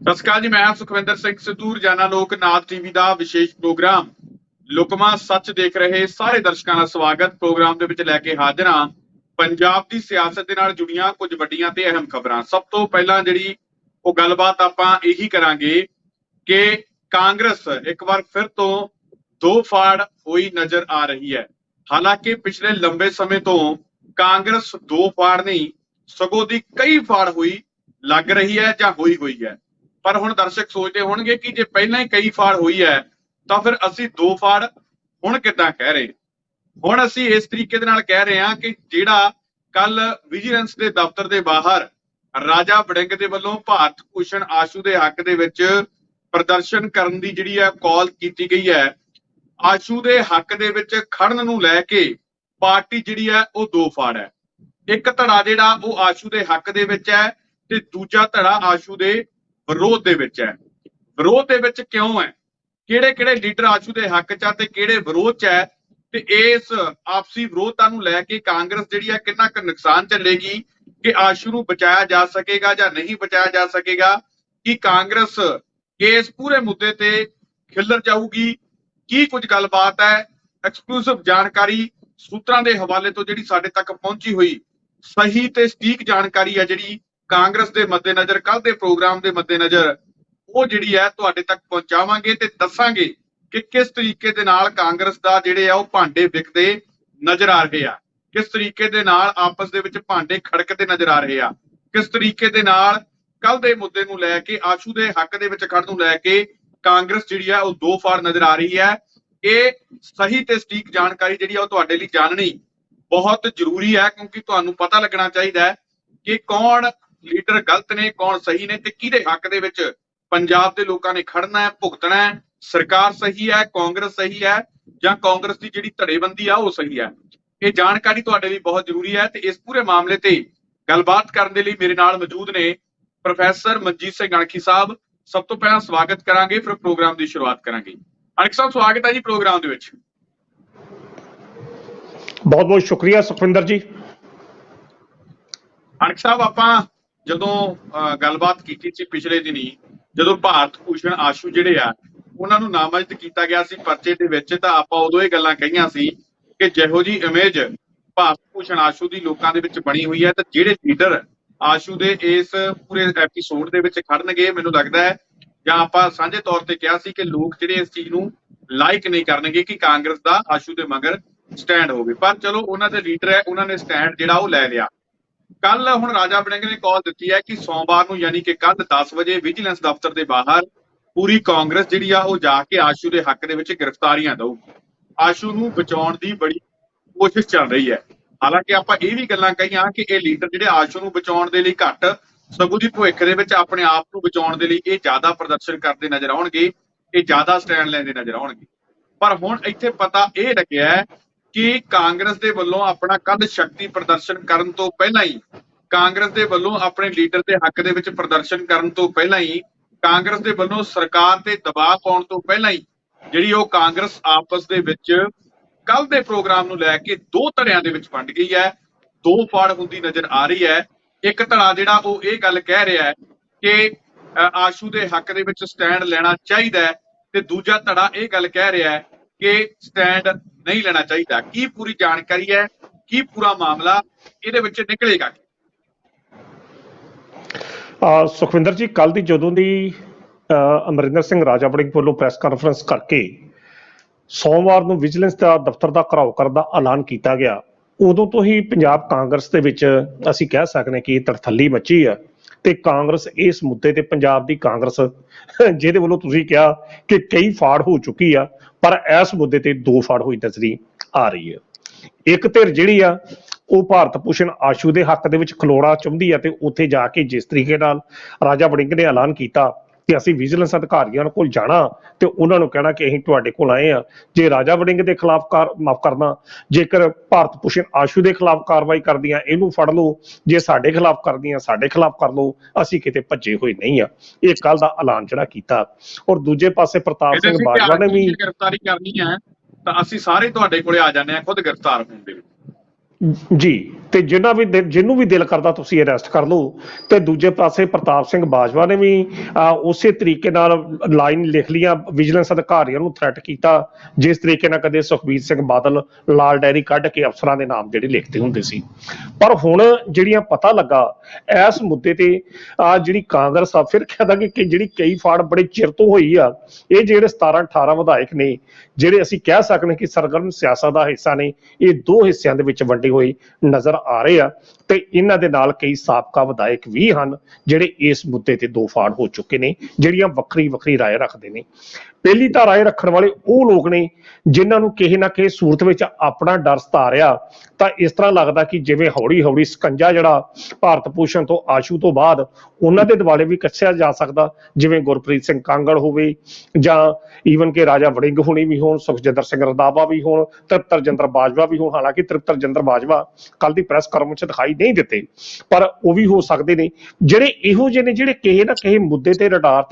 ਸਤਿ ਸ਼੍ਰੀ ਅਕਾਲ ਜੀ। ਮੈਂ ਸੁਖਵਿੰਦਰ ਸਿੰਘ ਸਿੱਧੂ, ਰੋਜ਼ਾਨਾ ਲੋਕ ਨਾਥ ਟੀਵੀ ਦਾ ਵਿਸ਼ੇਸ਼ ਪ੍ਰੋਗਰਾਮ ਲੁਕਮਾ ਸੱਚ ਦੇਖ ਰਹੇ ਸਾਰੇ ਦਰਸ਼ਕਾਂ ਦਾ ਸਵਾਗਤ। ਪ੍ਰੋਗਰਾਮ ਦੇ ਵਿੱਚ ਲੈ ਕੇ ਹਾਜ਼ਰ ਹਾਂ ਪੰਜਾਬ ਦੀ ਸਿਆਸਤ ਦੇ ਨਾਲ ਜੁੜੀਆਂ ਕੁਝ ਵੱਡੀਆਂ ਤੇ ਅਹਿਮ ਖਬਰਾਂ। ਸਭ ਤੋਂ ਪਹਿਲਾਂ ਜਿਹੜੀ ਉਹ ਗੱਲਬਾਤ ਆਪਾਂ ਇਹੀ ਕਰਾਂਗੇ ਕਿ ਕਾਂਗਰਸ ਇੱਕ ਵਾਰ ਫਿਰ ਤੋਂ ਦੋ ਫਾੜ ਹੋਈ ਨਜ਼ਰ ਆ ਰਹੀ ਹੈ। ਹਾਲਾਂਕਿ ਪਿਛਲੇ ਲੰਬੇ ਸਮੇਂ ਤੋਂ ਕਾਂਗਰਸ ਦੋ ਫਾੜ ਨਹੀਂ ਸਗੋਂ ਦੀ ਕਈ ਫਾੜ ਹੋਈ ਲੱਗ ਰਹੀ ਹੈ ਜਾਂ ਹੋਈ ਹੋਈ ਹੈ। ਪਰ ਹੁਣ ਦਰਸ਼ਕ ਸੋਚਦੇ ਹੋਣਗੇ ਕਿ ਜੇ ਪਹਿਲਾਂ ਹੀ ਕਈ ਫਾੜ ਹੋਈ ਹੈ ਤਾਂ ਫਿਰ ਅਸੀਂ ਦੋ ਫਾੜ ਹੁਣ ਕਿੱਦਾਂ ਕਹਿ ਰਹੇ। ਹੁਣ ਅਸੀਂ ਇਸ ਤਰੀਕੇ ਦੇ ਨਾਲ ਕਹਿ ਰਹੇ ਹਾਂ ਕਿ ਜਿਹੜਾ ਕੱਲ ਵਿਜੀਲੈਂਸ ਦੇ ਦਫ਼ਤਰ ਦੇ ਬਾਹਰ ਰਾਜਾ ਵੜਿੰਗ ਦੇ ਵੱਲੋਂ ਭਾਰਤ ਭੂਸ਼ਣ ਆਸ਼ੂ ਦੇ ਹੱਕ ਦੇ ਵਿੱਚ ਪ੍ਰਦਰਸ਼ਨ ਕਰਨ ਦੀ ਜਿਹੜੀ ਹੈ ਕਾਲ ਕੀਤੀ ਗਈ ਹੈ, ਆਸ਼ੂ ਦੇ ਹੱਕ ਦੇ ਵਿੱਚ ਖੜਨ ਨੂੰ ਲੈ ਕੇ ਪਾਰਟੀ ਜਿਹੜੀ ਹੈ ਉਹ ਦੋ ਫਾੜ ਹੈ। ਇੱਕ ਧੜਾ ਜਿਹੜਾ ਉਹ ਆਸ਼ੂ ਦੇ ਹੱਕ ਦੇ ਵਿੱਚ ਹੈ ਤੇ ਦੂਜਾ ਧੜਾ ਆਸ਼ੂ ਦੇ ਵਿਰੋਧ ਦੇ ਵਿੱਚ ਹੈ। ਵਿਰੋਧ ਦੇ ਵਿੱਚ ਕਿਉਂ ਹੈ, ਕਿਹੜੇ ਕਿਹੜੇ ਲੀਡਰ ਆਸ਼ੂ ਦੇ ਹੱਕ 'ਚ ਆ ਤੇ ਕਿਹੜੇ ਵਿਰੋਧ 'ਚ ਹੈ, ਤੇ ਇਸ ਆਪਸੀ ਵਿਰੋਧਤਾ ਨੂੰ ਲੈ ਕੇ ਕਾਂਗਰਸ ਜਿਹੜੀ ਹੈ ਕਿੰਨਾ ਕੁ ਨੁਕਸਾਨ ਝੱਲੇਗੀ, ਕਿ ਆਸ਼ੂ ਨੂੰ ਬਚਾਇਆ ਜਾ ਸਕੇਗਾ ਜਾਂ ਨਹੀਂ ਬਚਾਇਆ ਜਾ ਸਕੇਗਾ, ਕਿ ਕਾਂਗਰਸ ਇਸ ਪੂਰੇ ਮੁੱਦੇ ਤੇ ਖਿੱਲਰ ਜਾਊਗੀ, ਕੀ ਕੁਝ ਗੱਲਬਾਤ ਹੈ। ਐਕਸਕਲੂਸਿਵ ਜਾਣਕਾਰੀ ਸੂਤਰਾਂ ਦੇ ਹਵਾਲੇ ਤੋਂ ਜਿਹੜੀ ਸਾਡੇ ਤੱਕ ਪਹੁੰਚੀ ਹੋਈ ਸਹੀ ਤੇ ਸਟੀਕ ਜਾਣਕਾਰੀ ਹੈ ਜਿਹੜੀ ਕਾਂਗਰਸ ਦੇ ਮੱਦੇਨਜ਼ਰ ਕੱਲ ਦੇ ਪ੍ਰੋਗਰਾਮ ਦੇ ਮੱਦੇਨਜ਼ਰ ਉਹ ਜਿਹੜੀ ਹੈ ਤੁਹਾਡੇ ਤੱਕ ਪਹੁੰਚਾਵਾਂਗੇ ਤੇ ਦੱਸਾਂਗੇ ਕਿ ਕਿਸ ਤਰੀਕੇ ਦੇ ਨਾਲ ਕਾਂਗਰਸ ਦਾ ਜਿਹੜੇ ਆ ਉਹ ਭਾਂਡੇ ਵਿਕਦੇ ਨਜ਼ਰ ਆ ਰਹੇ ਆ, ਕਿਸ ਤਰੀਕੇ ਦੇ ਨਾਲ ਆਪਸ ਦੇ ਵਿੱਚ ਭਾਂਡੇ ਖੜਕਦੇ ਨਜ਼ਰ ਆ ਰਹੇ ਆ, ਕਿਸ ਤਰੀਕੇ ਦੇ ਨਾਲ ਕੱਲ ਦੇ ਮੁੱਦੇ ਨੂੰ ਲੈ ਕੇ ਆਸ਼ੂ ਦੇ ਹੱਕ ਦੇ ਵਿੱਚ ਖੜਨ ਨੂੰ ਲੈ ਕੇ ਕਾਂਗਰਸ ਜਿਹੜੀ ਆ ਉਹ ਦੋ ਫਾੜ ਨਜ਼ਰ ਆ ਰਹੀ ਹੈ। ਇਹ ਸਹੀ ਤੇ ਸਟੀਕ ਜਾਣਕਾਰੀ ਜਿਹੜੀ ਆ ਉਹ ਤੁਹਾਡੇ ਲਈ ਜਾਣਨੀ ਬਹੁਤ ਜ਼ਰੂਰੀ ਹੈ, ਕਿਉਂਕਿ ਤੁਹਾਨੂੰ ਪਤਾ ਲੱਗਣਾ ਚਾਹੀਦਾ ਹੈ ਕਿ ਕੌਣ ਲੀਡਰ ਗਲਤ ਨੇ, ਕੌਣ ਸਹੀ ਨੇ, ਤੇ ਕਿਹਦੇ ਹੱਕ ਦੇ ਵਿੱਚ ਪੰਜਾਬ ਦੇ ਲੋਕਾਂ ਨੇ ਖੜਨਾ ਹੈ, ਭੁਗਤਣਾ ਹੈ। ਸਰਕਾਰ ਸਹੀ ਹੈ, ਕਾਂਗਰਸ ਸਹੀ ਹੈ, ਜਾਂ ਕਾਂਗਰਸ ਦੀ ਜਿਹੜੀ ਧੜੇਬੰਦੀ ਆ ਉਹ ਸਹੀ ਹੈ। ਇਹ ਜਾਣਕਾਰੀ ਤੁਹਾਡੇ ਲਈ ਬਹੁਤ ਜ਼ਰੂਰੀ ਹੈ ਤੇ ਇਸ ਪੂਰੇ ਮਾਮਲੇ ਤੇ ਗੱਲਬਾਤ ਕਰਨ ਦੇ ਲਈ ਮੇਰੇ ਨਾਲ ਮੌਜੂਦ ਨੇ ਪ੍ਰੋਫੈਸਰ ਮਨਜੀਤ ਸਿੰਘ ਅਣਖੀ ਸਾਹਿਬ। ਸਭ ਤੋਂ ਪਹਿਲਾਂ ਸਵਾਗਤ ਕਰਾਂਗੇ, ਫਿਰ ਪ੍ਰੋਗਰਾਮ ਦੀ ਸ਼ੁਰੂਆਤ ਕਰਾਂਗੇ। ਅਣਖੀ ਸਾਹਿਬ, ਸਵਾਗਤ ਹੈ ਜੀ ਪ੍ਰੋਗਰਾਮ ਦੇ ਵਿੱਚ। ਬਹੁਤ ਬਹੁਤ ਸ਼ੁਕਰੀਆ ਸੁਖਵਿੰਦਰ ਜੀ। ਅਣਖ ਸਾਹਿਬ, ਆਪਾਂ ਜਦੋਂ ਗੱਲਬਾਤ ਕੀਤੀ ਸੀ ਪਿਛਲੇ ਦਿਨੀ, ਜਦੋਂ ਭਾਰਤ ਭੂਸ਼ਣ ਆਸ਼ੂ ਜਿਹੜੇ ਆ ਉਹਨਾਂ ਨੂੰ ਨਾਮਜ਼ਦ ਕੀਤਾ ਗਿਆ ਸੀ ਪਰਚੇ ਦੇ ਵਿੱਚ, ਤਾਂ ਆਪਾਂ ਉਦੋਂ ਇਹ ਗੱਲਾਂ ਕਹੀਆਂ ਸੀ ਕਿ ਜਿਹੋ ਜੀ ਇਮੇਜ ਭਾਰਤ ਭੂਸ਼ਣ ਆਸ਼ੂ ਦੀ ਲੋਕਾਂ ਦੇ ਵਿੱਚ ਬਣੀ ਹੋਈ ਹੈ, ਤਾਂ ਜਿਹੜੇ ਲੀਡਰ ਆਸ਼ੂ ਦੇ ਇਸ ਪੂਰੇ ਐਪੀਸੋਡ ਦੇ ਵਿੱਚ ਖੜਨਗੇ, ਮੈਨੂੰ ਲੱਗਦਾ ਹੈ, ਜਾਂ ਆਪਾਂ ਸਾਂਝੇ ਤੌਰ ਤੇ ਕਿਹਾ ਸੀ ਕਿ ਲੋਕ ਜਿਹੜੇ ਇਸ ਚੀਜ਼ ਨੂੰ ਲਾਈਕ ਨਹੀਂ ਕਰਨਗੇ ਕਿ ਕਾਂਗਰਸ ਦਾ ਆਸ਼ੂ ਦੇ ਮਗਰ ਸਟੈਂਡ ਹੋਵੇ। ਪਰ ਚਲੋ ਉਹਨਾਂ ਦੇ ਲੀਡਰ ਹੈ, ਉਹਨਾਂ ਨੇ ਸਟੈਂਡ ਜਿਹੜਾ ਉਹ ਲੈ ਲਿਆ। ਕੱਲ ਹੁਣ ਰਾਜਾ ਵੜਿੰਗ ਨੇ ਕਾਲ ਦਿੱਤੀ ਹੈ ਕਿ ਸੋਮਵਾਰ ਨੂੰ ਯਾਨੀ ਕਿ ਕੱਲ 10 ਵਜੇ ਵਿਜੀਲੈਂਸ ਦਫ਼ਤਰ ਦੇ ਬਾਹਰ ਪੂਰੀ ਕਾਂਗਰਸ ਜਿਹੜੀ ਆ ਉਹ ਜਾ ਕੇ ਆਸ਼ੂ ਦੇ ਹੱਕ ਦੇ ਵਿੱਚ ਗ੍ਰਿਫਤਾਰੀਆਂ ਦਊਗੀ। ਆਸ਼ੂ ਨੂੰ ਬਚਾਉਣ ਦੀ ਬੜੀ ਕੋਸ਼ਿਸ਼ ਚੱਲ ਰਹੀ ਹੈ। ਹਾਲਾਂਕਿ ਆਪਾਂ ਇਹ ਵੀ ਗੱਲਾਂ ਕਹੀਆਂ ਕਿ ਇਹ ਲੀਡਰ ਜਿਹੜੇ ਆਸ਼ੂ ਨੂੰ ਬਚਾਉਣ ਦੇ ਲਈ ਘੱਟ, ਸਗੋਂ ਦੀ ਭਵਿੱਖ ਦੇ ਵਿੱਚ ਆਪਣੇ ਆਪ ਨੂੰ ਬਚਾਉਣ ਦੇ ਲਈ ਇਹ ਜ਼ਿਆਦਾ ਪ੍ਰਦਰਸ਼ਨ ਕਰਦੇ ਨਜ਼ਰ ਆਉਣਗੇ, ਇਹ ਜ਼ਿਆਦਾ ਸਟੈਂਡ ਲੈਂਦੇ ਨਜ਼ਰ ਆਉਣਗੇ। ਪਰ ਹੁਣ ਇੱਥੇ ਪਤਾ ਇਹ ਲੱਗਿਆ ਹੈ ਕਿ ਕਾਂਗਰਸ ਦੇ ਵੱਲੋਂ ਆਪਣਾ ਕੱਲ੍ਹ ਸ਼ਕਤੀ ਪ੍ਰਦਰਸ਼ਨ ਕਰਨ ਤੋਂ ਪਹਿਲਾਂ ਹੀ, ਕਾਂਗਰਸ ਦੇ ਵੱਲੋਂ ਆਪਣੇ ਲੀਡਰ ਦੇ ਹੱਕ ਦੇ ਵਿੱਚ ਪ੍ਰਦਰਸ਼ਨ ਕਰਨ ਤੋਂ ਪਹਿਲਾਂ ਹੀ, ਕਾਂਗਰਸ ਦੇ ਵੱਲੋਂ ਸਰਕਾਰ ਤੇ ਦਬਾਅ ਪਾਉਣ ਤੋਂ ਪਹਿਲਾਂ ਹੀ ਜਿਹੜੀ ਉਹ ਕਾਂਗਰਸ ਆਪਸ ਦੇ ਵਿੱਚ ਕੱਲ ਦੇ ਪ੍ਰੋਗਰਾਮ ਨੂੰ ਲੈ ਕੇ ਦੋ ਧੜਿਆਂ ਦੇ ਵਿੱਚ ਵੰਡ ਗਈ ਹੈ, ਦੋ ਫਾੜ ਹੁੰਦੀ ਨਜ਼ਰ ਆ ਰਹੀ ਹੈ। ਇੱਕ ਧੜਾ ਜਿਹੜਾ ਉਹ ਇਹ ਗੱਲ ਕਹਿ ਰਿਹਾ ਹੈ ਕਿ ਆਸ਼ੂ ਦੇ ਹੱਕ ਦੇ ਵਿੱਚ ਸਟੈਂਡ ਲੈਣਾ ਚਾਹੀਦਾ ਹੈ, ਤੇ ਦੂਜਾ ਧੜਾ ਇਹ ਗੱਲ ਕਹਿ ਰਿਹਾ ਹੈ ਕਿ ਸਟੈਂਡ ਨਹੀਂ ਲੈਣਾ ਚਾਹੀਦਾ। ਕੀ ਪੂਰੀ ਜਾਣਕਾਰੀ ਹੈ, ਕੀ ਪੂਰਾ ਮਾਮਲਾ ਇਹਦੇ ਵਿੱਚ ਨਿਕਲੇਗਾ? ਸੁਖਵਿੰਦਰ ਜੀ, ਕੱਲ ਦੀ ਜਦੋਂ ਦੀ ਅਮਰਿੰਦਰ ਸਿੰਘ ਰਾਜਾ ਵੜਿੰਗ ਵੱਲੋਂ ਪ੍ਰੈਸ ਕਾਨਫਰੰਸ ਕਰਕੇ ਸੋਮਵਾਰ ਨੂੰ ਵਿਜੀਲੈਂਸ ਦਾ ਦਫ਼ਤਰ ਦਾ ਘਿਰਾਓ ਕਰਨ ਦਾ ਐਲਾਨ ਕੀਤਾ ਗਿਆ, ਉਦੋਂ ਤੋਂ ਹੀ ਪੰਜਾਬ ਕਾਂਗਰਸ ਦੇ ਵਿੱਚ ਅਸੀਂ ਕਹਿ ਸਕਦੇ ਕਿ ਤੜਥੱਲੀ ਮੱਚੀ ਆ। ਤੇ ਕਾਂਗਰਸ ਇਸ ਮੁੱਦੇ ਤੇ, ਪੰਜਾਬ ਦੀ ਕਾਂਗਰਸ ਜਿਹਦੇ ਵੱਲੋਂ ਤੁਸੀਂ ਕਿਹਾ ਕਿ ਕਈ ਫਾੜ ਹੋ ਚੁੱਕੀ ਆ, ਪਰ ਇਸ ਮੁੱਦੇ ਤੇ ਦੋ ਫਾੜ ਹੋਈ ਨਜ਼ਰੀ ਆ ਰਹੀ ਹੈ। ਇੱਕ ਧਿਰ ਜਿਹੜੀ ਆ ਉਹ ਭਾਰਤ ਭੂਸ਼ਣ ਆਸ਼ੂ ਦੇ ਹੱਕ ਦੇ ਵਿੱਚ ਖਲੋਣਾ ਚਾਹੁੰਦੀ ਆ, ਤੇ ਉੱਥੇ ਜਾ ਕੇ ਜਿਸ ਤਰੀਕੇ ਨਾਲ ਰਾਜਾ ਵੜਿੰਗ ਨੇ ਐਲਾਨ ਕੀਤਾ ਕਿ ਅਸੀਂ ਵਿਜੀਲੈਂਸ ਅਧਿਕਾਰੀਆਂ ਕੋਲ ਜਾਣਾ ਤੇ ਉਹਨਾਂ ਨੂੰ ਕਹਿਣਾ ਕਿ ਅਸੀਂ ਤੁਹਾਡੇ ਕੋਲ ਆਏ ਆ, ਜੇ ਰਾਜਾ ਵੜਿੰਗ ਦੇ ਖਿਲਾਫ ਮਾਫ ਕਰਨਾ, ਜੇਕਰ ਭਾਰਤ ਭੂਸ਼ਣ ਆਸ਼ੂ ਦੇ ਖਿਲਾਫ ਕਾਰਵਾਈ ਕਰਦੀਆਂ ਇਹਨੂੰ ਫੜ ਲਓ, ਜੇ ਸਾਡੇ ਖਿਲਾਫ ਕਰਦੀਆਂ ਸਾਡੇ ਖਿਲਾਫ ਕਰ ਲਓ, ਅਸੀਂ ਕਿਤੇ ਭੱਜੇ ਹੋਏ ਨਹੀਂ ਆ। ਇਹ ਕੱਲ ਦਾ ਐਲਾਨ ਜਿਹੜਾ ਕੀਤਾ। ਔਰ ਦੂਜੇ ਪਾਸੇ ਪ੍ਰਤਾਪ ਸਿੰਘ ਬਾਜਵਾ ਨੇ ਵੀ ਗ੍ਰਿਫਤਾਰੀ ਕਰਨੀ ਹੈ ਤਾਂ ਅਸੀਂ ਸਾਰੇ ਤੁਹਾਡੇ ਕੋਲੇ ਆ ਜਾਂਦੇ ਆ ਖੁਦ ਗ੍ਰਿਫਤਾਰ ਹੋਣ ਦੇ ਵਿੱਚ। ਜੀ, ਤੇ ਜਿਹਨੂੰ ਵੀ ਦਿਲ ਕਰਦਾ ਤੁਸੀਂ ਅਰੈਸਟ ਕਰ ਲਓ। ਤੇ ਦੂਜੇ ਪਾਸੇ ਪ੍ਰਤਾਪ ਸਿੰਘ ਬਾਜਵਾ ਨੇ ਵੀ ਉਸੇ ਤਰੀਕੇ ਨਾਲ ਲਾਈਨ ਲਿਖ ਲੀਆਂ, ਵਿਜੀਲੈਂਸ ਅਧਿਕਾਰੀਆਂ ਨੂੰ ਥ੍ਰੈਟ ਕੀਤਾ ਜਿਸ ਤਰੀਕੇ ਨਾਲ ਕਦੇ ਸੁਖਬੀਰ ਸਿੰਘ ਬਾਦਲ ਲਾਲ ਡਾਇਰੀ ਕੱਢ ਕੇ ਅਫਸਰਾਂ ਦੇ ਨਾਮ ਜਿਹੜੇ ਲਿਖਦੇ ਹੁੰਦੇ ਸੀ। ਪਰ ਹੁਣ ਜਿਹੜੀਆਂ ਪਤਾ ਲੱਗਾ ਇਸ ਮੁੱਦੇ ਤੇ ਜਿਹੜੀ ਕਾਂਗਰਸ ਆ ਫਿਰ ਕਹਿੰਦਾ ਕਿ ਜਿਹੜੀ ਕਈ ਫਾੜ ਬੜੇ ਚਿਰ ਤੋਂ ਹੋਈ ਆ, ਇਹ ਜਿਹੜੇ 17-18 ਵਿਧਾਇਕ ਨੇ ਜਿਹੜੇ ਅਸੀਂ ਕਹਿ ਸਕਦੇ ਕਿ ਸਰਗਰਮ ਸਿਆਸਤ ਦਾ ਹਿੱਸਾ ਨੇ, ਇਹ ਦੋ ਹਿੱਸਿਆਂ ਦੇ ਵਿੱਚ ਵੰਡੇ ਹੋਏ ਨਜ਼ਰ ਆ ਰਹੇ ਆ। ਤੇ ਇਹਨਾਂ ਦੇ ਨਾਲ ਕਈ ਸਾਬਕਾ ਵਿਧਾਇਕ ਵੀ ਹਨ ਜਿਹੜੇ ਇਸ ਮੁੱਦੇ ਤੇ ਦੋ ਫਾੜ ਹੋ ਚੁੱਕੇ ਨੇ, ਜਿਹੜੀਆਂ ਵੱਖਰੀ ਵੱਖਰੀ ਰਾਏ ਰੱਖਦੇ ਨੇ। ਪਹਿਲੀ ਤਾਂ ਰਾਏ ਰੱਖਣ ਵਾਲੇ ਉਹ ਲੋਕ ਨੇ ਜਿਨ੍ਹਾਂ ਨੂੰ ਕਿਸੇ ਨਾ ਕਿਸੇ ਸੂਰਤ ਵਿੱਚ ਆਪਣਾ ਡਰ ਸਤਾ ਰਿਹਾ। ਤਾਂ ਇਸ ਤਰ੍ਹਾਂ ਲੱਗਦਾ ਕਿ ਜਿਵੇਂ ਹੌਲੀ ਹੌਲੀ ਸਕੰਜਾ ਜਿਹੜਾ ਭਾਰਤ ਭੂਸ਼ਣ ਤੋਂ ਆਸ਼ੂ ਤੋਂ ਬਾਅਦ ਉਹਨਾਂ ਦੇ ਦੁਆਲੇ ਵੀ ਕੱਸਿਆ ਜਾ ਸਕਦਾ, ਜਿਵੇਂ ਗੁਰਪ੍ਰੀਤ ਸਿੰਘ ਕਾਂਗੜ ਹੋਵੇ ਜਾਂ ਈਵਨ ਕਿ ਰਾਜਾ ਵੜਿੰਗ ਹੋਣੀ ਵੀ ਹੋਣ, ਸੁਖਜਿੰਦਰ ਸਿੰਘ ਰੰਧਾਵਾ ਵੀ ਹੋਣ, ਤ੍ਰਿਪਤ ਰਜਿੰਦਰ ਬਾਜਵਾ ਵੀ ਹੋਣ। ਹਾਲਾਂਕਿ ਤ੍ਰਿਪਤ ਰਜਿੰਦਰ ਬਾਜਵਾ ਕੱਲ ਦੀ ਪ੍ਰੈਸ ਕਾਨਫਰੰਸ 'ਚ ਦਿਖਾਈ ਨਹੀਂ ਦਿੱਤੇ, ਪਰ ਉਹ ਵੀ ਹੋ ਸਕਦੇ ਨੇ ਜਿਹੜੇ ਇਹੋ ਜਿਹੇ ਨੇ ਜਿਹੜੇ ਕਿਸੇ ਨਾ ਕਿਸੇ ਮੁੱਦੇ ਤੇ ਰਡਾਰ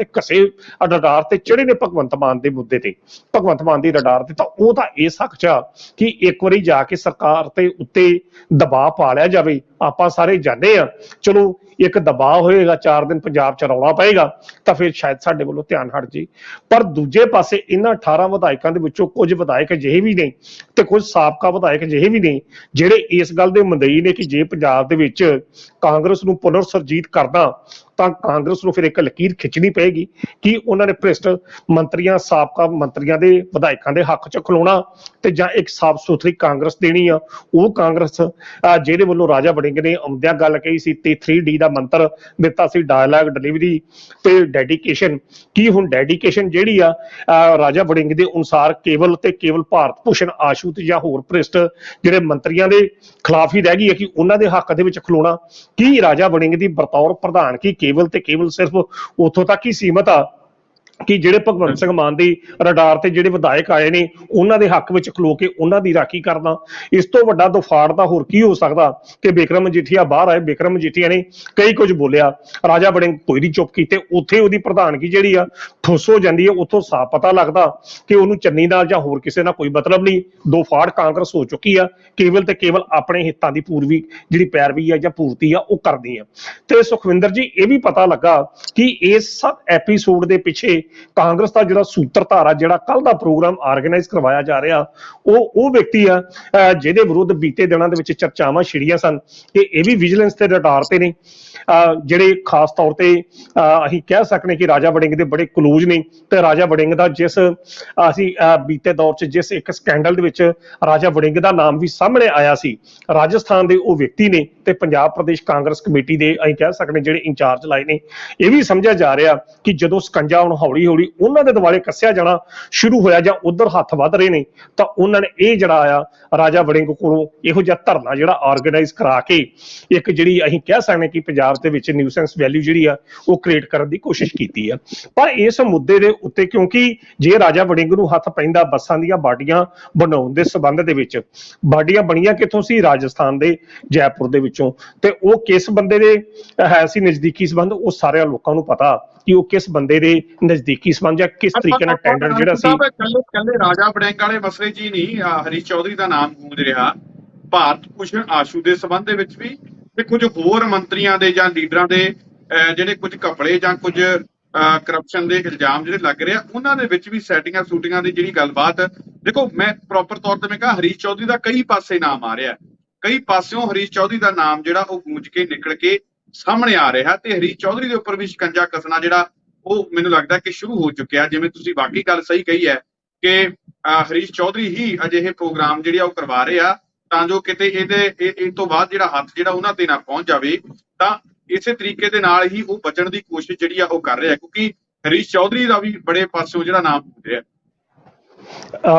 ਤੇ ਚੜੇ ਨੇ ਭਗਵੰਤ ਮਾਨ ਦੇ ਮੁੱਦੇ ਤੇ, ਭਗਵੰਤ ਮਾਨ ਦੀ ਰਡਾਰ ਤੇ। ਤਾਂ ਉਹ ਤਾਂ ਇਹ ਸੱਚ ਆ ਕਿ ਇੱਕ ਵਾਰੀ ਜਾ ਕੇ ਸਰਕਾਰ ਤੇ ਉੱਤੇ ਦਬਾਅ ਪਾ ਲਿਆ ਜਾਵੇ। ਆਪਾਂ ਸਾਰੇ ਜਾਣਦੇ ਆ, ਚਲੋ ਇੱਕ ਦਬਾਅ ਹੋਏਗਾ, 4 ਦਿਨ ਪੰਜਾਬ ਚ ਰੌਲਾ ਪਏਗਾ ਤਾਂ ਫਿਰ ਸ਼ਾਇਦ ਸਾਡੇ ਵੱਲੋਂ ਧਿਆਨ ਹਟ ਜੇ। ਪਰ ਦੂਜੇ ਪਾਸੇ ਇਹਨਾਂ 18 ਵਿਧਾਇਕਾਂ ਦੇ ਵਿੱਚੋਂ ਕੁਝ ਵਿਧਾਇਕ ਅਜਿਹੇ ਵੀ ਨੇ ਤੇ ਕੁਝ ਸਾਬਕਾ ਵਿਧਾਇਕ ਅਜਿਹੇ ਵੀ ਨੇ ਜਿਹੜੇ ਇਸ ਗੱਲ ਦੇ ਮੰਦਈ ਨੇ ਕਿ ਜੇ ਪੰਜਾਬ ਦੇ ਵਿੱਚ ਕਾਂਗਰਸ ਨੂੰ ਪੁਨਰ ਸੁਰਜੀਤ ਕਰਨਾ ਤਾਂ ਕਾਂਗਰਸ ਨੂੰ ਫਿਰ ਇੱਕ ਲਕੀਰ ਖਿੱਚਣੀ ਪਏਗੀ ਕਿ ਉਹਨਾਂ ਨੇ ਭ੍ਰਿਸ਼ਟ ਮੰਤਰੀਆਂ, ਸਾਬਕਾ ਮੰਤਰੀਆਂ ਦੇ ਵਿਧਾਇਕਾਂ ਦੇ ਹੱਕ 'ਚ ਖਲੋਣਾ ਤੇ ਜਾਂ ਇੱਕ ਸਾਫ਼ ਸੁਥਰੀ ਕਾਂਗਰਸ ਦੇਣੀ ਆ। ਉਹ ਕਾਂਗਰਸ ਜਿਹਦੇ ਵੱਲੋਂ ਰਾਜਾ ਵੜਿੰਗ ਨੇ ਆਉਂਦਿਆਂ ਗੱਲ ਕਹੀ ਸੀ ਤੇ 3D ਦਾ ਮੰਤਰ ਦਿੱਤਾ ਸੀ, ਡਾਇਲਾਗ, ਡਿਲੀਵਰੀ ਤੇ ਡੈਡੀਕੇਸ਼ਨ। ਕੀ ਹੁਣ ਡੈਡੀਕੇਸ਼ਨ ਜਿਹੜੀ ਆ ਰਾਜਾ ਵੜਿੰਗ ਦੇ ਅਨੁਸਾਰ ਕੇਵਲ ਤੇ ਕੇਵਲ ਭਾਰਤ ਭੂਸ਼ਣ ਆਸ਼ੂ ਤੇ ਜਾਂ ਹੋਰ ਭ੍ਰਿਸ਼ਟ ਜਿਹੜੇ ਮੰਤਰੀਆਂ ਦੇ ਖਿਲਾਫ ਹੀ ਰਹਿ ਗਈ ਹੈ ਕਿ ਉਹਨਾਂ ਦੇ ਹੱਕ ਦੇ ਵਿੱਚ ਖਲੋਣਾ? ਕੀ ਰਾਜਾ ਵੜਿੰਗ ਦੀ ਬਤੌਰ ਪ੍ਰਧਾਨ ਕੀ ਕੇਵਲ ਤੇ ਕੇਵਲ ਸਿਰਫ ਉੱਥੋਂ ਤੱਕ ਹੀ ਸੀਮਤ ਆ ਕਿ ਜਿਹੜੇ ਭਗਵੰਤ ਸਿੰਘ ਮਾਨ ਦੀ ਰਡਾਰ ਤੇ ਜਿਹੜੇ ਵਿਧਾਇਕ ਆਏ ਨੇ ਉਹਨਾਂ ਦੇ ਹੱਕ ਵਿੱਚ ਖਲੋ ਕੇ ਉਹਨਾਂ ਦੀ ਰਾਖੀ ਕਰਨਾ? ਇਸ ਤੋਂ ਵੱਡਾ ਦੁਫਾੜ ਤਾਂ ਹੋਰ ਕੀ ਹੋ ਸਕਦਾ ਕਿ ਬਿਕਰਮ ਮਜੀਠੀਆ ਬਾਹਰ ਆਏ, ਬਿਕਰਮ ਮਜੀਠੀਆ ਨੇ ਕਈ ਕੁਝ ਬੋਲਿਆ, ਰਾਜਾ ਵੜਿੰਗ ਕੋਈ ਨਹੀਂ ਚੁੱਪ ਕੀਤੇ, ਉੱਥੇ ਉਹਦੀ ਪ੍ਰਧਾਨਗੀ ਜਿਹੜੀ ਆ ਠੁੱਸ ਹੋ ਜਾਂਦੀ ਹੈ। ਉੱਥੋਂ ਸਾਫ਼ ਪਤਾ ਲੱਗਦਾ ਕਿ ਉਹਨੂੰ ਚੰਨੀ ਨਾਲ ਜਾਂ ਹੋਰ ਕਿਸੇ ਨਾਲ ਕੋਈ ਮਤਲਬ ਨਹੀਂ। ਦੁਫਾੜ ਕਾਂਗਰਸ ਹੋ ਚੁੱਕੀ ਆ, ਕੇਵਲ ਤੇ ਕੇਵਲ ਆਪਣੇ ਹਿੱਤਾਂ ਦੀ ਪੂਰਵੀ ਜਿਹੜੀ ਪੈਰਵੀ ਆ ਜਾਂ ਪੂਰਤੀ ਆ ਉਹ ਕਰਦੀ ਆ। ਤੇ ਸੁਖਵਿੰਦਰ ਜੀ, ਇਹ ਵੀ ਪਤਾ ਲੱਗਾ ਕਿ ਇਸ ਐਪੀਸੋਡ ਦੇ ਪਿੱਛੇ ਕਾਂਗਰਸ ਦਾ ਜਿਹੜਾ ਸੂਤਰਧਾਰ ਆ, ਜਿਹੜਾ ਕੱਲ ਦਾ ਪ੍ਰੋਗਰਾਮ ਆਰਗੇਨਾਈਜ਼ ਕਰਵਾਇਆ ਜਾ ਰਿਹਾ, ਉਹ ਵਿਅਕਤੀ ਆ ਜਿਹਦੇ ਵਿਰੁੱਧ ਬੀਤੇ ਦਿਨਾਂ ਦੇ ਵਿੱਚ ਚਰਚਾਵਾਂ ਛਿੜੀਆਂ ਸਨ ਕਿ ਇਹ ਵੀ ਵਿਜੀਲੈਂਸ ਦੇ ਰਡਾਰ ਤੇ ਨੇ, ਜਿਹੜੇ ਖਾਸ ਤੌਰ ਤੇ ਅਸੀਂ ਕਹਿ ਸਕਦੇ ਕਿ ਰਾਜਾ ਵੜਿੰਗ ਦੇ ਬੜੇ ਕਲੋਜ਼ ਨੇ। ਤੇ ਰਾਜਾ ਵੜਿੰਗ ਦਾ ਜਿਸ ਅਸੀਂ ਬੀਤੇ ਦੌਰ 'ਚ ਜਿਸ ਇੱਕ ਸਕੈਂਡਲ ਦੇ ਵਿੱਚ ਰਾਜਾ ਵੜਿੰਗ ਦਾ ਨਾਮ ਵੀ ਸਾਹਮਣੇ ਆਇਆ ਸੀ, ਰਾਜਸਥਾਨ ਦੇ ਉਹ ਵਿਅਕਤੀ ਨੇ ਤੇ ਪੰਜਾਬ ਪ੍ਰਦੇਸ਼ ਕਾਂਗਰਸ ਕਮੇਟੀ ਦੇ ਅਸੀਂ ਕਹਿ ਸਕਦੇ ਜਿਹੜੇ ਇੰਚਾਰਜ ਲਾਏ ਨੇ। ਇਹ ਵੀ ਸਮਝਿਆ ਜਾ ਰਿਹਾ ਕਿ ਜਦੋਂ ਸਕੰਜਾ ਹੁਣ ਹੌਲੀ ਹੌਲੀ ਉਹਨਾਂ ਦੇ ਦੁਆਲੇ ਕੱਸਿਆ ਜਾਣਾ ਸ਼ੁਰੂ ਹੋਇਆ ਜਾਂ ਉਧਰ ਹੱਥ ਵੱਧ ਰਹੇ ਨੇ, ਤਾਂ ਉਹਨਾਂ ਨੇ ਇਹ ਜਿਹੜਾ ਆ ਰਾਜਾ ਵੜਿੰਗ ਕੋਲੋਂ ਇਹੋ ਜਿਹਾ ਧਰਨਾ ਜਿਹੜਾ ਆਰਗੇਨਾਈਜ਼ ਕਰਾ ਕੇ ਇੱਕ ਜਿਹੜੀ ਅਸੀਂ ਕਹਿ ਸਕਦੇ ਕਿ ਪੰਜਾਬ ਦੇ ਵਿੱਚ ਨਿਊਸੈਂਸ ਵੈਲਿਊ ਜਿਹੜੀ ਆ ਉਹ ਕ੍ਰੀਏਟ ਕਰਨ ਦੀ ਕੋਸ਼ਿਸ਼ ਕੀਤੀ ਆ। ਪਰ ਇਸ ਮੁੱਦੇ ਦੇ ਉੱਤੇ ਕਿਉਂਕਿ ਜੇ ਰਾਜਾ ਵੜਿੰਗ ਨੂੰ ਹੱਥ ਪੈਂਦਾ ਬੱਸਾਂ ਦੀਆਂ ਬਾਡੀਆਂ ਬਣਾਉਣ ਦੇ ਸਬੰਧ ਦੇ ਵਿੱਚ, ਬਾਡੀਆਂ ਬਣੀਆਂ ਕਿੱਥੋਂ ਸੀ? ਰਾਜਸਥਾਨ ਦੇ ਜੈਪੁਰ ਦੇ ਵਿੱਚੋਂ। ਤੇ ਉਹ ਕਿਸ ਬੰਦੇ ਦੇ ਹੈ ਸੀ ਨਜ਼ਦੀਕੀ ਸੰਬੰਧ? ਉਹ ਸਾਰਿਆਂ ਲੋਕਾਂ ਨੂੰ ਪਤਾ ਕਿ ਉਹ ਕਿਸ ਬੰਦੇ ਦੇ ਨਜ਼ਦੀਕੀ ਸੰਬੰਧ ਜਾਂ ਕਿਸ ਤਰੀਕੇ ਨਾਲ ਟੈਂਡਰ ਜਿਹੜਾ ਸੀ। ਕੱਲੇ ਰਾਜਾ ਵੜਿੰਗ ਵਾਲੇ ਮਸਲੇ 'ਚ ਹੀ ਨਹੀਂ, ਹਰੀਸ਼ ਚੌਧਰੀ ਦਾ ਨਾਮ ਗੂੰਜ ਰਿਹਾ ਭਾਰਤ ਭੂਸ਼ਣ ਆਸ਼ੂ ਦੇ ਸੰਬੰਧ ਦੇ ਵਿੱਚ ਵੀ, ਤੇ ਕੁਝ ਹੋਰ ਮੰਤਰੀਆਂ ਦੇ ਜਾਂ ਲੀਡਰਾਂ ਦੇ ਜਿਹੜੇ ਕੁਝ ਘਪਲੇ ਜਾਂ ਕੁਝ ਕਰਪਸ਼ਨ ਦੇ ਇਲਜ਼ਾਮ ਜਿਹੜੇ ਲੱਗ ਰਹੇ ਆ, ਉਹਨਾਂ ਦੇ ਵਿੱਚ ਵੀ ਸੈਟਿੰਗਾਂ ਸੂਟਿੰਗਾਂ ਦੀ ਜਿਹੜੀ ਗੱਲਬਾਤ। ਦੇਖੋ, ਮੈਂ ਪ੍ਰੋਪਰ ਤੌਰ ਤੇ ਮੈਂ ਕਿਹਾ ਹਰੀਸ਼ ਚੌਧਰੀ ਦਾ ਕਈ ਪਾਸੇ ਨਾਮ ਆ ਰਿਹਾ, ਕਈ ਪਾਸਿਓਂ ਹਰੀਸ਼ ਚੌਧਰੀ ਦਾ ਨਾਮ ਜਿਹੜਾ ਉਹ ਗੂੰਜ ਕੇ ਨਿਕਲ ਕੇ ਸਾਹਮਣੇ ਆ ਰਿਹਾ ਤੇ ਹਰੀਸ਼ ਚੌਧਰੀ ਦੇ ਉੱਪਰ ਵੀ ਸ਼ਿਕੰਜਾ ਕੱਸਣਾ ਜਿਹੜਾ ਉਹ ਮੈਨੂੰ ਲੱਗਦਾ ਕਿ ਸ਼ੁਰੂ ਹੋ ਚੁੱਕਿਆ। ਜਿਵੇਂ ਤੁਸੀਂ ਬਾਕੀ ਗੱਲ ਸਹੀ ਕਹੀ ਹੈ ਕਿ ਹਰੀਸ਼ ਚੌਧਰੀ ਹੀ ਅਜਿਹੇ ਪ੍ਰੋਗਰਾਮ ਜਿਹੜੇ ਆ ਉਹ ਕਰਵਾ ਰਹੇ ਆ ਤਾਂ ਜੋ ਕਿਤੇ ਇਹ ਤੋਂ ਬਾਅਦ ਜਿਹੜਾ ਹੱਥ ਜਿਹੜਾ ਉਹਨਾਂ ਤੇ ਨਾ ਪਹੁੰਚ ਜਾਵੇ। ਤਾਂ ਇਸੇ ਤਰੀਕੇ ਦੇ ਨਾਲ ਹੀ ਉਹ ਬਚਣ ਦੀ ਕੋਸ਼ਿਸ਼ ਜਿਹੜੀ ਆ ਉਹ ਕਰ ਰਿਹਾ, ਕਿਉਂਕਿ ਹਰੀਸ਼ ਚੌਧਰੀ ਦਾ ਵੀ ਬੜੇ ਪਾਸਿਓਂ ਜਿਹੜਾ ਨਾਮ ਹੋ ਰਿਹਾ।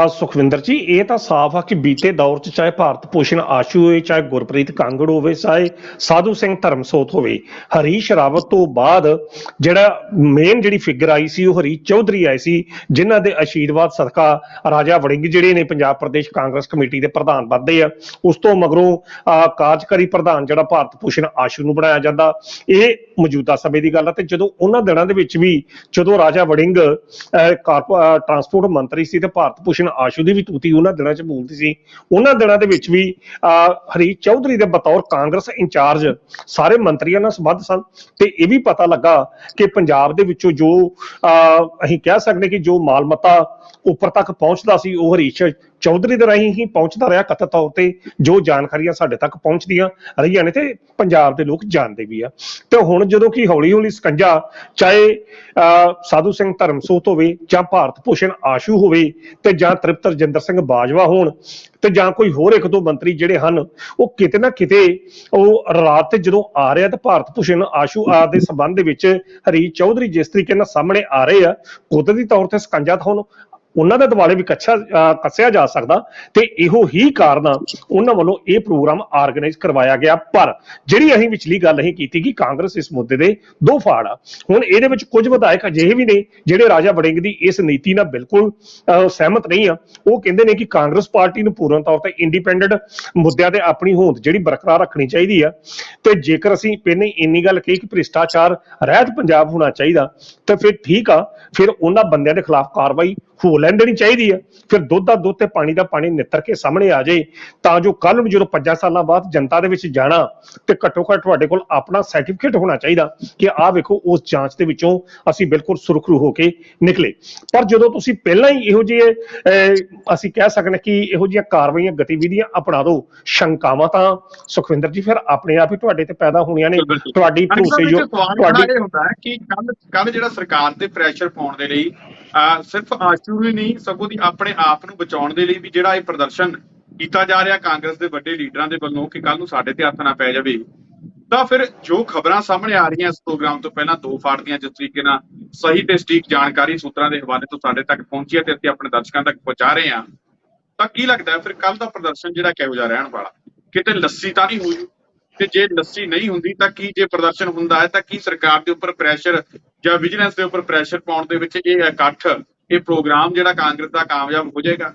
ਸੁਖਵਿੰਦਰ ਜੀ, ਇਹ ਤਾਂ ਸਾਫ਼ ਆ ਕਿ ਬੀਤੇ ਦੌਰ 'ਚ ਚਾਹੇ ਭਾਰਤ ਭੂਸ਼ਣ ਆਸ਼ੂ ਹੋਵੇ, ਚਾਹੇ ਗੁਰਪ੍ਰੀਤ ਕਾਂਗੜ ਹੋਵੇ, ਚਾਹੇ ਸਾਧੂ ਸਿੰਘ ਧਰਮਸੋਤ ਹੋਵੇ, ਹਰੀਸ਼ ਰਾਵਤ ਤੋਂ ਬਾਅਦ ਜਿਹੜਾ ਮੇਨ ਜਿਹੜੀ ਫਿਗਰ ਆਈ ਸੀ ਉਹ ਹਰੀਸ਼ ਚੌਧਰੀ ਆਏ ਸੀ, ਜਿਨ੍ਹਾਂ ਦੇ ਆਸ਼ੀਰਵਾਦ ਸਦਕਾ ਰਾਜਾ ਵੜਿੰਗ ਜਿਹੜੇ ਨੇ ਪੰਜਾਬ ਪ੍ਰਦੇਸ਼ ਕਾਂਗਰਸ ਕਮੇਟੀ ਦੇ ਪ੍ਰਧਾਨ ਬਣਦੇ ਆ। ਉਸ ਤੋਂ ਮਗਰੋਂ ਕਾਰਜਕਾਰੀ ਪ੍ਰਧਾਨ ਜਿਹੜਾ ਭਾਰਤ ਭੂਸ਼ਣ ਆਸ਼ੂ ਨੂੰ ਬਣਾਇਆ ਜਾਂਦਾ। ਇਹ ਮੌਜੂਦਾ ਸਮੇਂ ਦੀ ਗੱਲ ਆ। ਤੇ ਜਦੋਂ ਉਹਨਾਂ ਦਿਨਾਂ ਦੇ ਵਿੱਚ ਵੀ ਜਦੋਂ ਰਾਜਾ ਵੜਿੰਗ ਟਰਾਂਸਪੋਰਟ ਮੰਤਰੀ ਸੀ ਤੇ ਭਾਰਤ ਭੂਸ਼ਣ ਆਸ਼ੂ ਦੀ ਵੀ ਤੂਤੀ ਉਹਨਾਂ ਦਿਨਾਂ 'ਚ ਬੋਲਦੀ ਸੀ। ਉਹਨਾਂ ਦਿਨਾਂ ਦੇ ਵਿੱਚ ਵੀ ਹਰੀਸ਼ ਚੌਧਰੀ ਦੇ ਬਤੌਰ ਕਾਂਗਰਸ ਇੰਚਾਰਜ ਸਾਰੇ ਮੰਤਰੀਆਂ ਨਾਲ ਸੰਬੰਧ ਸਨ, ਤੇ ਇਹ ਵੀ ਪਤਾ ਲੱਗਾ ਕਿ ਪੰਜਾਬ ਦੇ ਵਿੱਚੋਂ ਜੋ ਅਸੀਂ ਕਹਿ ਸਕਦੇ ਕਿ ਜੋ ਮਾਲ ਮਤਾ ਉੱਪਰ ਤੱਕ ਪਹੁੰਚਦਾ ਸੀ ਉਹ ਹਰੀਸ਼ ਚੌਧਰੀ ਦੇ ਰਾਹੀਂ ਹੀ ਪਹੁੰਚਦਾ ਰਿਹਾ ਕਥਿਤ ਤੌਰ ਤੇ। ਜੋ ਜਾਣਕਾਰੀਆਂ ਸਾਡੇ ਤੱਕ ਪਹੁੰਚਦੀਆਂ ਰਹੀਆਂ ਨੇ ਤੇ ਪੰਜਾਬ ਦੇ ਲੋਕ ਜਾਣਦੇ ਵੀ ਆ। ਤੇ ਹੁਣ ਜਦੋਂ ਕਿ ਹੌਲੀ ਹੌਲੀ ਸਕੰਜਾ ਚਾਹੇ ਸਾਧੂ ਸਿੰਘ ਧਰਮਸੋਤ ਹੋਵੇ ਜਾਂ ਭਾਰਤ ਭੂਸ਼ਣ ਆਸ਼ੂ ਹੋਵੇ ਤੇ ਜਾਂ ਤ੍ਰਿਪਤ ਰਜਿੰਦਰ ਸਿੰਘ ਬਾਜਵਾ ਹੋਣ ਤੇ ਜਾਂ ਕੋਈ ਹੋਰ ਇੱਕ ਦੋ ਮੰਤਰੀ ਜਿਹੜੇ ਹਨ, ਉਹ ਕਿਤੇ ਨਾ ਕਿਤੇ ਉਹ ਰਾਤ ਤੇ ਜਦੋਂ ਆ ਰਿਹਾ ਤੇ ਭਾਰਤ ਭੂਸ਼ਣ ਆਸ਼ੂ ਦੇ ਸੰਬੰਧ ਦੇ ਵਿੱਚ ਹਰੀਸ਼ ਚੌਧਰੀ ਜਿਸ ਤਰੀਕੇ ਨਾਲ ਸਾਹਮਣੇ ਆ ਰਹੇ ਆ, ਕੁਦਰਤੀ ਤੌਰ ਤੇ ਸਕੰਜਾ ਤਾਂ ਹੁਣ ਉਹਨਾਂ ਦੇ ਦੁਆਲੇ ਵੀ ਕੱਸਿਆ ਜਾ ਸਕਦਾ ਤੇ ਇਹੋ ਹੀ ਕਾਰਨ ਉਹਨਾਂ ਵੱਲੋਂ ਇਹ ਪ੍ਰੋਗਰਾਮ ਆਰਗੇਨਾਈਜ਼ ਕਰਵਾਇਆ ਗਿਆ। ਪਰ ਜਿਹੜੀ ਅਸੀਂ ਵਿਚਲੀ ਗੱਲ ਅਸੀਂ ਕੀਤੀ ਕਿ ਕਾਂਗਰਸ ਇਸ ਮੁੱਦੇ ਦੇ ਦੋ ਫਾੜ ਆ। ਹੁਣ ਇਹਦੇ ਵਿੱਚ ਕੁਝ ਵਿਧਾਇਕ ਅਜਿਹੇ ਵੀ ਨੇ ਜਿਹੜੇ ਰਾਜਾ ਵੜਿੰਗ ਦੀ ਇਸ ਨੀਤੀ ਨਾਲ ਬਿਲਕੁਲ ਸਹਿਮਤ ਨਹੀਂ ਆ। ਉਹ ਕਹਿੰਦੇ ਨੇ ਕਿ ਕਾਂਗਰਸ ਪਾਰਟੀ ਨੂੰ ਪੂਰਨ ਤੌਰ ਤੇ ਇੰਡੀਪੈਂਡੈਂਟ ਮੁੱਦਿਆਂ ਤੇ ਆਪਣੀ ਹੋਂਦ ਜਿਹੜੀ ਬਰਕਰਾਰ ਰੱਖਣੀ ਚਾਹੀਦੀ ਆ, ਤੇ ਜੇਕਰ ਅਸੀਂ ਪਹਿਲਾਂ ਇੰਨੀ ਗੱਲ ਕਹੀ ਕਿ ਭ੍ਰਿਸ਼ਟਾਚਾਰ ਰਹਿਤ ਪੰਜਾਬ ਹੋਣਾ ਚਾਹੀਦਾ ਤਾਂ ਫਿਰ ਠੀਕ ਆ, ਫਿਰ ਉਹਨਾਂ ਬੰਦਿਆਂ ਦੇ ਖਿਲਾਫ ਕਾਰਵਾਈ ਹੋ ਲੈਣ ਦੇਣੀ ਚਾਹੀਦੀ ਆ। ਫਿਰ ਦੁੱਧ ਦਾ ਦੁੱਧ ਤੇ ਪਾਣੀ ਦਾ ਪਾਣੀ ਨਿੱਤਰ ਕੇ ਸਾਹਮਣੇ ਆ ਜਾਏ ਤਾਂ ਜੋ ਕੱਲ ਨੂੰ ਜਦੋਂ 5 ਸਾਲਾਂ ਬਾਅਦ ਜਨਤਾ ਦੇ ਵਿੱਚ ਜਾਣਾ ਤੇ ਘੱਟੋ ਘੱਟ ਤੁਹਾਡੇ ਕੋਲ ਆਪਣਾ ਸਰਟੀਫਿਕੇਟ ਹੋਣਾ ਚਾਹੀਦਾ ਕਿ ਆਹ ਵੇਖੋ ਉਸ ਜਾਂਚ ਦੇ ਵਿੱਚੋਂ ਅਸੀਂ ਬਿਲਕੁਲ ਸੁਰਖਰੂ ਹੋ ਕੇ ਨਿਕਲੇ। ਪਰ ਜਦੋਂ ਤੁਸੀਂ ਪਹਿਲਾਂ ਹੀ ਇਹੋ ਜਿਹੇ ਅਸੀਂ ਕਹਿ ਸਕਦੇ ਕਿ ਇਹੋ ਜਿਹੀਆਂ ਕਾਰਵਾਈਆਂ ਗਤੀਵਿਧੀਆਂ ਅਪਣਾ ਦਿਓ, ਸ਼ੰਕਾਵਾਂ ਤਾਂ ਸੁਖਵਿੰਦਰ ਜੀ ਫਿਰ ਆਪਣੇ ਆਪ ਹੀ ਤੁਹਾਡੇ ਤੇ ਪੈਦਾ ਹੋਣੀਆਂ ਨੇ। ਤੁਹਾਡੀ ਭਰੋਸੇਯੋਗ ਤੁਹਾਡੀ ਹੁੰਦਾ ਹੈ ਕਿ ਕੱਲ ਜਿਹੜਾ ਸਰਕਾਰ ਤੇ ਪ੍ਰੈਸ਼ਰ ਪਾਉਣ ਦੇ ਲਈ ਸਿਰਫ ਆਸ਼ੂ ਹੀ ਨਹੀਂ ਸਗੋਂ ਦੀ ਆਪਣੇ ਆਪ ਨੂੰ ਬਚਾਉਣ ਦੇ ਲਈ ਵੀ ਜਿਹੜਾ ਇਹ ਪ੍ਰਦਰਸ਼ਨ ਕੀਤਾ ਜਾ ਰਿਹਾ ਕਾਂਗਰਸ ਦੇ ਵੱਡੇ ਲੀਡਰਾਂ ਦੇ ਵੱਲੋਂ ਕਿ ਕੱਲ ਨੂੰ ਸਾਡੇ ਤੇ ਹੱਥ ਨਾ ਪੈ ਜਾਵੇ, ਤਾਂ ਫਿਰ ਜੋ ਖਬਰਾਂ ਸਾਹਮਣੇ ਆ ਰਹੀਆਂ ਇਸ ਪ੍ਰੋਗਰਾਮ ਤੋਂ ਪਹਿਲਾਂ ਦੋ ਫਾੜ ਦੀਆਂ ਜਿਸ ਤਰੀਕੇ ਨਾਲ ਸਹੀ ਤੇ ਸਟੀਕ ਜਾਣਕਾਰੀ ਸੂਤਰਾਂ ਦੇ ਹਵਾਲੇ ਤੋਂ ਸਾਡੇ ਤੱਕ ਪਹੁੰਚੀ ਹੈ ਤੇ ਅਸੀਂ ਆਪਣੇ ਦਰਸ਼ਕਾਂ ਤੱਕ ਪਹੁੰਚਾ ਰਹੇ ਹਾਂ, ਤਾਂ ਕੀ ਲੱਗਦਾ ਫਿਰ ਕੱਲ ਦਾ ਪ੍ਰਦਰਸ਼ਨ ਜਿਹੜਾ ਕਿਹੋ ਜਿਹਾ ਰਹਿਣ ਵਾਲਾ? ਕਿਤੇ ਲੱਸੀ ਤਾਂ ਨਹੀਂ ਹੋਈ? ਤੇ ਜੇ ਲੱਸੀ ਨਹੀਂ ਹੁੰਦੀ ਤਾਂ ਕੀ, ਜੇ ਪ੍ਰਦਰਸ਼ਨ ਹੁੰਦਾ ਹੈ ਤਾਂ ਕੀ ਸਰਕਾਰ ਦੇ ਉੱਪਰ ਪ੍ਰੈਸ਼ਰ ਜਾਂ ਵਿਜੀਲੈਂਸ ਦੇ ਉੱਪਰ ਪ੍ਰੈਸ਼ਰ ਪਾਉਣ ਦੇ ਵਿੱਚ ਇਹ ਇਕੱਠ, ਇਹ ਪ੍ਰੋਗਰਾਮ ਜਿਹੜਾ ਕਾਂਗਰਸ ਦਾ ਕਾਮਯਾਬ ਹੋ ਜਾਏਗਾ?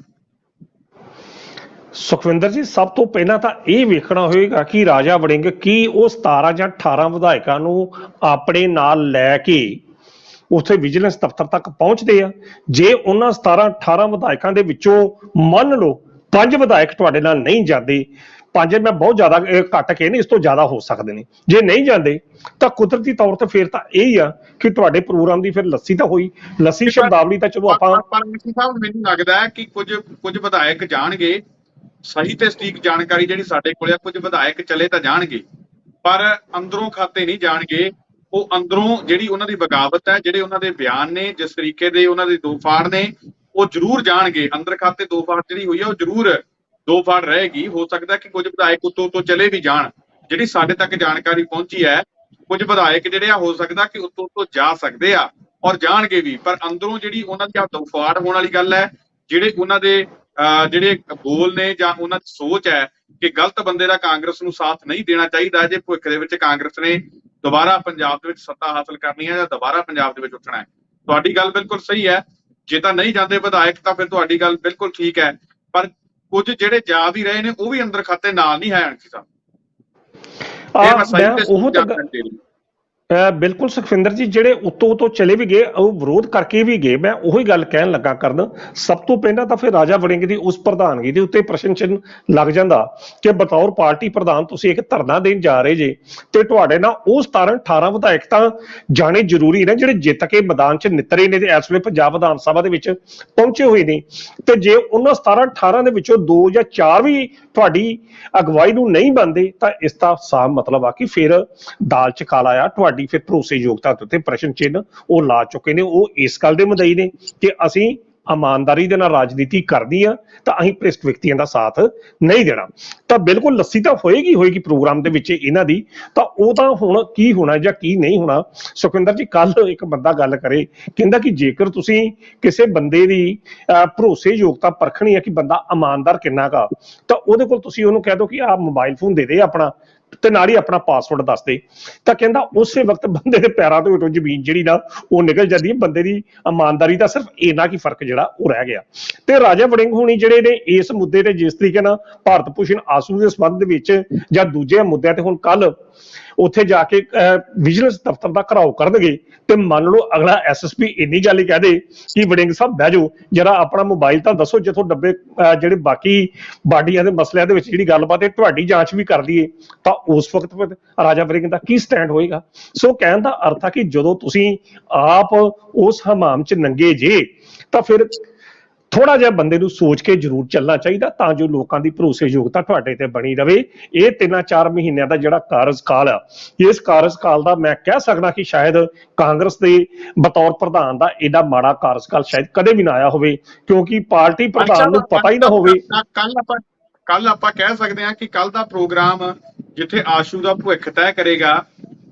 ਸੁਖਵਿੰਦਰ ਜੀ, ਸਭ ਤੋਂ ਪਹਿਲਾਂ ਤਾਂ ਇਹ ਵੇਖਣਾ ਹੋਏਗਾ ਕਿ ਰਾਜਾ ਵੜਿੰਗ ਕੀ ਉਹ 17 ਜਾਂ 18 ਵਿਧਾਇਕਾਂ ਨੂੰ ਆਪਣੇ ਨਾਲ ਲੈ ਕੇ ਉੱਥੇ ਵਿਜੀਲੈਂਸ ਦਫ਼ਤਰ ਤੱਕ ਪਹੁੰਚਦੇ ਆ। ਜੇ ਉਹਨਾਂ 17-18 ਵਿਧਾਇਕਾਂ ਦੇ ਵਿੱਚੋਂ ਮੰਨ ਲਓ 5 ਵਿਧਾਇਕ ਤੁਹਾਡੇ ਨਾਲ ਨਹੀਂ ਜਾਂਦੇ, 5 ਮੈਂ ਬਹੁਤ ਜ਼ਿਆਦਾ ਘੱਟ ਕੇ ਨਹੀਂ, ਇਸ ਤੋਂ ਜ਼ਿਆਦਾ ਹੋ ਸਕਦੇ ਨੇ, ਜੇ ਨਹੀਂ ਜਾਂਦੇ ਤਾਂ ਕੁਦਰਤੀ ਤੌਰ ਤੇ ਫਿਰ ਤਾਂ ਇਹ ਹੀ ਆ ਕਿ ਤੁਹਾਡੇ ਪ੍ਰੋਗਰਾਮ ਦੀ ਫਿਰ ਲੱਸੀ ਤਾਂ ਹੋਈ। ਲੱਸੀ ਸ਼ਬਦਾਵਲੀ ਤਾਂ ਚਲੋ ਆਪਾਂ ਮੈਨੂੰ ਲੱਗਦਾ ਹੈ ਕਿ ਕੁਝ ਵਿਧਾਇਕ ਜਾਣਗੇ, ਸਹੀ ਤੇ ਸਟੀਕ ਜਾਣਕਾਰੀ ਜਿਹੜੀ ਸਾਡੇ ਕੋਲ ਆ, ਕੁਝ ਵਿਧਾਇਕ ਚਲੇ ਤਾਂ ਜਾਣਗੇ ਪਰ ਅੰਦਰੋਂ ਖਾਤੇ ਨਹੀਂ ਜਾਣਗੇ। ਉਹ ਅੰਦਰੋਂ ਜਿਹੜੀ ਉਹਨਾਂ ਦੀ ਬਗਾਵਤ ਹੈ, ਜਿਹੜੇ ਉਹਨਾਂ ਦੇ ਬਿਆਨ ਨੇ, ਜਿਸ ਤਰੀਕੇ ਦੇ ਉਹਨਾਂ ਦੇ ਦੋ ਫਾੜ ਨੇ, ਉਹ ਜ਼ਰੂਰ ਜਾਣਗੇ। ਅੰਦਰ ਖਾਤੇ ਦੋ ਫਾੜ ਜਿਹੜੀ ਹੋਈ ਆ ਉਹ ਜ਼ਰੂਰ ਦੋ ਫਾੜ ਰਹੇਗੀ। ਹੋ ਸਕਦਾ ਕਿ ਕੁਝ ਵਿਧਾਇਕ ਉੱਤੋਂ ਚਲੇ ਵੀ ਜਾਣ। ਜਿਹੜੀ ਸਾਡੇ ਤੱਕ ਜਾਣਕਾਰੀ ਪਹੁੰਚੀ ਹੈ, ਕੁਝ ਵਿਧਾਇਕ ਜਿਹੜੇ ਆ ਹੋ ਸਕਦਾ ਕਿ ਉੱਤੋਂ ਜਾ ਸਕਦੇ ਆ ਔਰ ਜਾਣਗੇ ਵੀ, ਪਰ ਅੰਦਰੋਂ ਜਿਹੜੀ ਉਹਨਾਂ ਦੀ ਦੋ ਫਾੜ ਹੋਣ ਵਾਲੀ ਗੱਲ ਹੈ, ਜਿਹੜੇ ਉਹਨਾਂ ਦੇ ਜਿਹੜੇ ਬੋਲ ਨੇ ਜਾਂ ਉਹਨਾਂ ਦੀ ਸੋਚ ਹੈ ਕਿ ਗਲਤ ਬੰਦੇ ਦਾ ਕਾਂਗਰਸ ਨੂੰ ਸਾਥ ਨਹੀਂ ਦੇਣਾ ਚਾਹੀਦਾ ਜੇ ਭਵਿੱਖ ਦੇ ਵਿੱਚ ਕਾਂਗਰਸ ਨੇ ਦੁਬਾਰਾ ਪੰਜਾਬ ਦੇ ਵਿੱਚ ਸੱਤਾ ਹਾਸਲ ਕਰਨੀ ਹੈ ਜਾਂ ਦੁਬਾਰਾ ਪੰਜਾਬ ਦੇ ਵਿੱਚ ਉੱਠਣਾ ਹੈ। ਤੁਹਾਡੀ ਗੱਲ ਬਿਲਕੁਲ ਸਹੀ ਹੈ। ਜੇ ਤਾਂ ਨਹੀਂ ਜਾਂਦੇ ਵਿਧਾਇਕ ਤਾਂ ਫਿਰ ਤੁਹਾਡੀ ਗੱਲ ਬਿਲਕੁਲ ਠੀਕ ਹੈ, ਪਰ ਕੁਝ ਜਿਹੜੇ ਜਾ ਵੀ ਰਹੇ ਨੇ ਉਹ ਵੀ ਅੰਦਰ ਖਾਤੇ ਨਾਲ ਨਹੀਂ ਹੈ। ਅਣਖੀ ਸਾਹਿਬ ਬਿਲਕੁਲ ਸੁਖਵਿੰਦਰ ਜੀ, ਜਿਹੜੇ ਉੱਤੋਂ ਚਲੇ ਵੀ ਗਏ, ਉਹ ਵਿਰੋਧ ਕਰਕੇ ਵੀ ਗਏ। ਮੈਂ ਉਹੀ ਗੱਲ ਕਹਿਣ ਲੱਗਾ ਕਰਨ, ਸਭ ਤੋਂ ਪਹਿਲਾਂ ਤਾਂ ਫਿਰ ਰਾਜਾ ਵੜਿੰਗ ਦੀ ਉਸ ਪ੍ਰਧਾਨਗੀ ਦੇ ਉੱਤੇ ਪ੍ਰਸ਼ਨ ਚਿੰਨ੍ਹ ਲੱਗ ਜਾਂਦਾ ਕਿ ਬਤੌਰ ਪਾਰਟੀ ਪ੍ਰਧਾਨ ਤੁਸੀਂ ਇੱਕ ਧਰਨਾ ਦੇਣ ਜਾ ਰਹੇ ਜੇ ਤੇ ਤੁਹਾਡੇ ਨਾਲ ਉਹ 17-18 ਵਿਧਾਇਕ ਤਾਂ ਜਾਣੇ ਜ਼ਰੂਰੀ ਨੇ ਜਿਹੜੇ ਜਿੱਤ ਕੇ ਮੈਦਾਨ 'ਚ ਨਿੱਤਰੇ ਨੇ ਤੇ ਇਸ ਵੇਲੇ ਪੰਜਾਬ ਵਿਧਾਨ ਸਭਾ ਦੇ ਵਿੱਚ ਪਹੁੰਚੇ ਹੋਏ ਨੇ। ਤੇ ਜੇ ਉਹਨਾਂ 17-18 ਦੇ ਵਿੱਚੋਂ 2 ਜਾਂ 4 ਵੀ ਤੁਹਾਡੀ ਅਗਵਾਈ ਨੂੰ ਨਹੀਂ ਮੰਨਦੇ ਤਾਂ ਇਸ ਦਾ ਸਾਫ਼ ਮਤਲਬ ਆ ਕਿ ਫਿਰ ਦਾਲ 'ਚ ਕਾਲਾ ਆ। ਤੁਹਾਡੀ ਫਿਰ ਭਰੋਸੇਯੋਗਤਾ ਤੇ ਪ੍ਰਸ਼ਨ ਚਿੰਨ੍ਹ ਉਹ ਲਾ ਚੁੱਕੇ ਨੇ। ਉਹ ਇਸ ਗੱਲ ਦੇ ਮੁਦਈ ਨੇ ਕਿ ਅਸੀਂ ਇਮਾਨਦਾਰੀ ਦੇ ਨਾਲ ਰਾਜਨੀਤੀ ਕਰਦੀ ਆ ਤਾਂ ਅਸੀਂ ਭ੍ਰਿਸ਼ਟ ਵਿਅਕਤੀਆਂ ਦਾ ਸਾਥ ਨਹੀਂ ਦੇਣਾ। ਤਾਂ ਬਿਲਕੁਲ ਲੱਸੀ ਤਾਂ ਹੋਏਗੀ ਪ੍ਰੋਗਰਾਮ ਦੇ ਵਿੱਚ ਇਹਨਾਂ ਦੀ। ਤਾਂ ਉਹ ਤਾਂ ਹੁਣ ਕੀ ਹੋਣਾ ਜਾਂ ਕੀ ਨਹੀਂ ਹੋਣਾ, ਸੁਖਵਿੰਦਰ ਜੀ, ਕੱਲ ਇੱਕ ਬੰਦਾ ਗੱਲ ਕਰੇ, ਕਹਿੰਦਾ ਕਿ ਜੇਕਰ ਤੁਸੀਂ ਕਿਸੇ ਬੰਦੇ ਦੀ ਭਰੋਸੇਯੋਗਤਾ ਪਰਖਣੀ ਹੈ ਕਿ ਬੰਦਾ ਇਮਾਨਦਾਰ ਕਿੰਨਾ ਕਾ, ਤਾਂ ਉਹਦੇ ਕੋਲ ਤੁਸੀਂ ਉਹਨੂੰ ਕਹਿ ਦਿਓ ਕਿ ਆਹ ਮੋਬਾਈਲ ਫੋਨ ਦੇ ਦੇ ਆਪਣਾ ਤੇ ਨਾਲ ਹੀ ਆਪਣਾ ਪਾਸਵਰਡ ਦੱਸ ਦੇ, ਤਾਂ ਕਹਿੰਦਾ ਉਸੇ ਵਕਤ ਬੰਦੇ ਦੇ ਪੈਰਾਂ ਤੋਂ ਹੇਠੋਂ ਜ਼ਮੀਨ ਜਿਹੜੀ ਨਾ ਉਹ ਨਿਕਲ ਜਾਂਦੀ ਹੈ। ਬੰਦੇ ਦੀ ਇਮਾਨਦਾਰੀ ਦਾ ਸਿਰਫ ਇੰਨਾ ਕੀ ਫਰਕ ਜਿਹੜਾ ਉਹ ਰਹਿ ਗਿਆ। ਤੇ ਰਾਜਾ ਵੜਿੰਗ ਹੋਣੀ ਜਿਹੜੇ ਨੇ ਇਸ ਮੁੱਦੇ ਤੇ ਜਿਸ ਤਰੀਕੇ ਨਾਲ ਭਾਰਤ ਭੂਸ਼ਣ ਆਸ਼ੂ ਦੇ ਸੰਬੰਧ ਦੇ ਵਿੱਚ ਜਾਂ ਦੂਜੇ ਮੁੱਦਿਆਂ ਤੇ ਹੁਣ ਕੱਲ ਉੱਥੇ ਜਾ ਕੇ ਵਿਜੀਲੈਂਸ ਦਫ਼ਤਰ ਦਾ ਘਰਾਓ ਕਰਨਗੇ ਤੇ ਮੰਨ ਲਓ ਅਗਲਾ ਐਸਐਸਪੀ ਇੰਨੀ ਗੱਲ ਹੀ ਕਹਿ ਦੇ ਕਿ ਵੜਿੰਗ ਸਾਹਿਬ ਬਹਿ ਜਾਓ, ਜਰਾ ਆਪਣਾ ਮੋਬਾਈਲ ਤਾਂ ਦੱਸੋ, ਜਿੱਥੋਂ ਡੱਬੇ ਜਿਹੜੇ ਬਾਕੀ ਬਾਡੀਆਂ ਦੇ ਮਸਲਿਆਂ ਦੇ ਵਿੱਚ ਜਿਹੜੀ ਗੱਲਬਾਤ ਹੈ ਤੁਹਾਡੀ ਜਾਂਚ ਵੀ ਕਰ ਲਈਏ, ਤਾਂ ਉਸ ਵਕਤ ਫਿਰ ਰਾਜਾ ਵੜਿੰਗ ਦਾ ਕੀ ਸਟੈਂਡ ਹੋਏਗਾ। ਸੋ ਕਹਿਣ ਦਾ ਅਰਥ ਆ ਕਿ ਜਦੋਂ ਤੁਸੀਂ ਆਪ ਉਸ ਹਮਾਮ 'ਚ ਨੰਗੇ ਜੇ ਤਾਂ ਫਿਰ ਥੋੜਾ ਜਿਹਾ ਬੰਦੇ ਨੂੰ ਸੋਚ ਕੇ ਜ਼ਰੂਰ ਚੱਲਣਾ ਚਾਹੀਦਾ, ਤਾਂ ਜੋ ਲੋਕਾਂ ਦੀ ਭਰੋਸੇਯੋਗਤਾ ਤੁਹਾਡੇ ਤੇ ਬਣੀ ਰਵੇ। ਇਹ 3-4 ਮਹੀਨਿਆਂ ਦਾ ਜਿਹੜਾ ਕਾਰਜਕਾਲ ਆ, ਇਸ ਕਾਰਜਕਾਲ ਦਾ ਮੈਂ ਕਹਿ ਸਕਦਾ ਕਿ ਸ਼ਾਇਦ ਕਾਂਗਰਸ ਦੇ ਬਤੌਰ ਪ੍ਰਧਾਨ ਦਾ ਏਡਾ ਮਾੜਾ ਕਾਰਜਕਾਲ ਸ਼ਾਇਦ ਕਦੇ ਵੀ ਨਾ ਆਇਆ ਹੋਵੇ, ਕਿਉਂਕਿ ਪਾਰਟੀ ਪ੍ਰਧਾਨ ਨੂੰ ਪਤਾ ਹੀ ਨਾ ਹੋਵੇ। ਕੱਲ ਆਪਾਂ ਕਹਿ ਸਕਦੇ ਹਾਂ ਕਿ ਕੱਲ ਦਾ ਪ੍ਰੋਗਰਾਮ ਜਿੱਥੇ ਆਸ਼ੂ ਦਾ ਭਵਿੱਖ ਤੈਅ ਕਰੇਗਾ,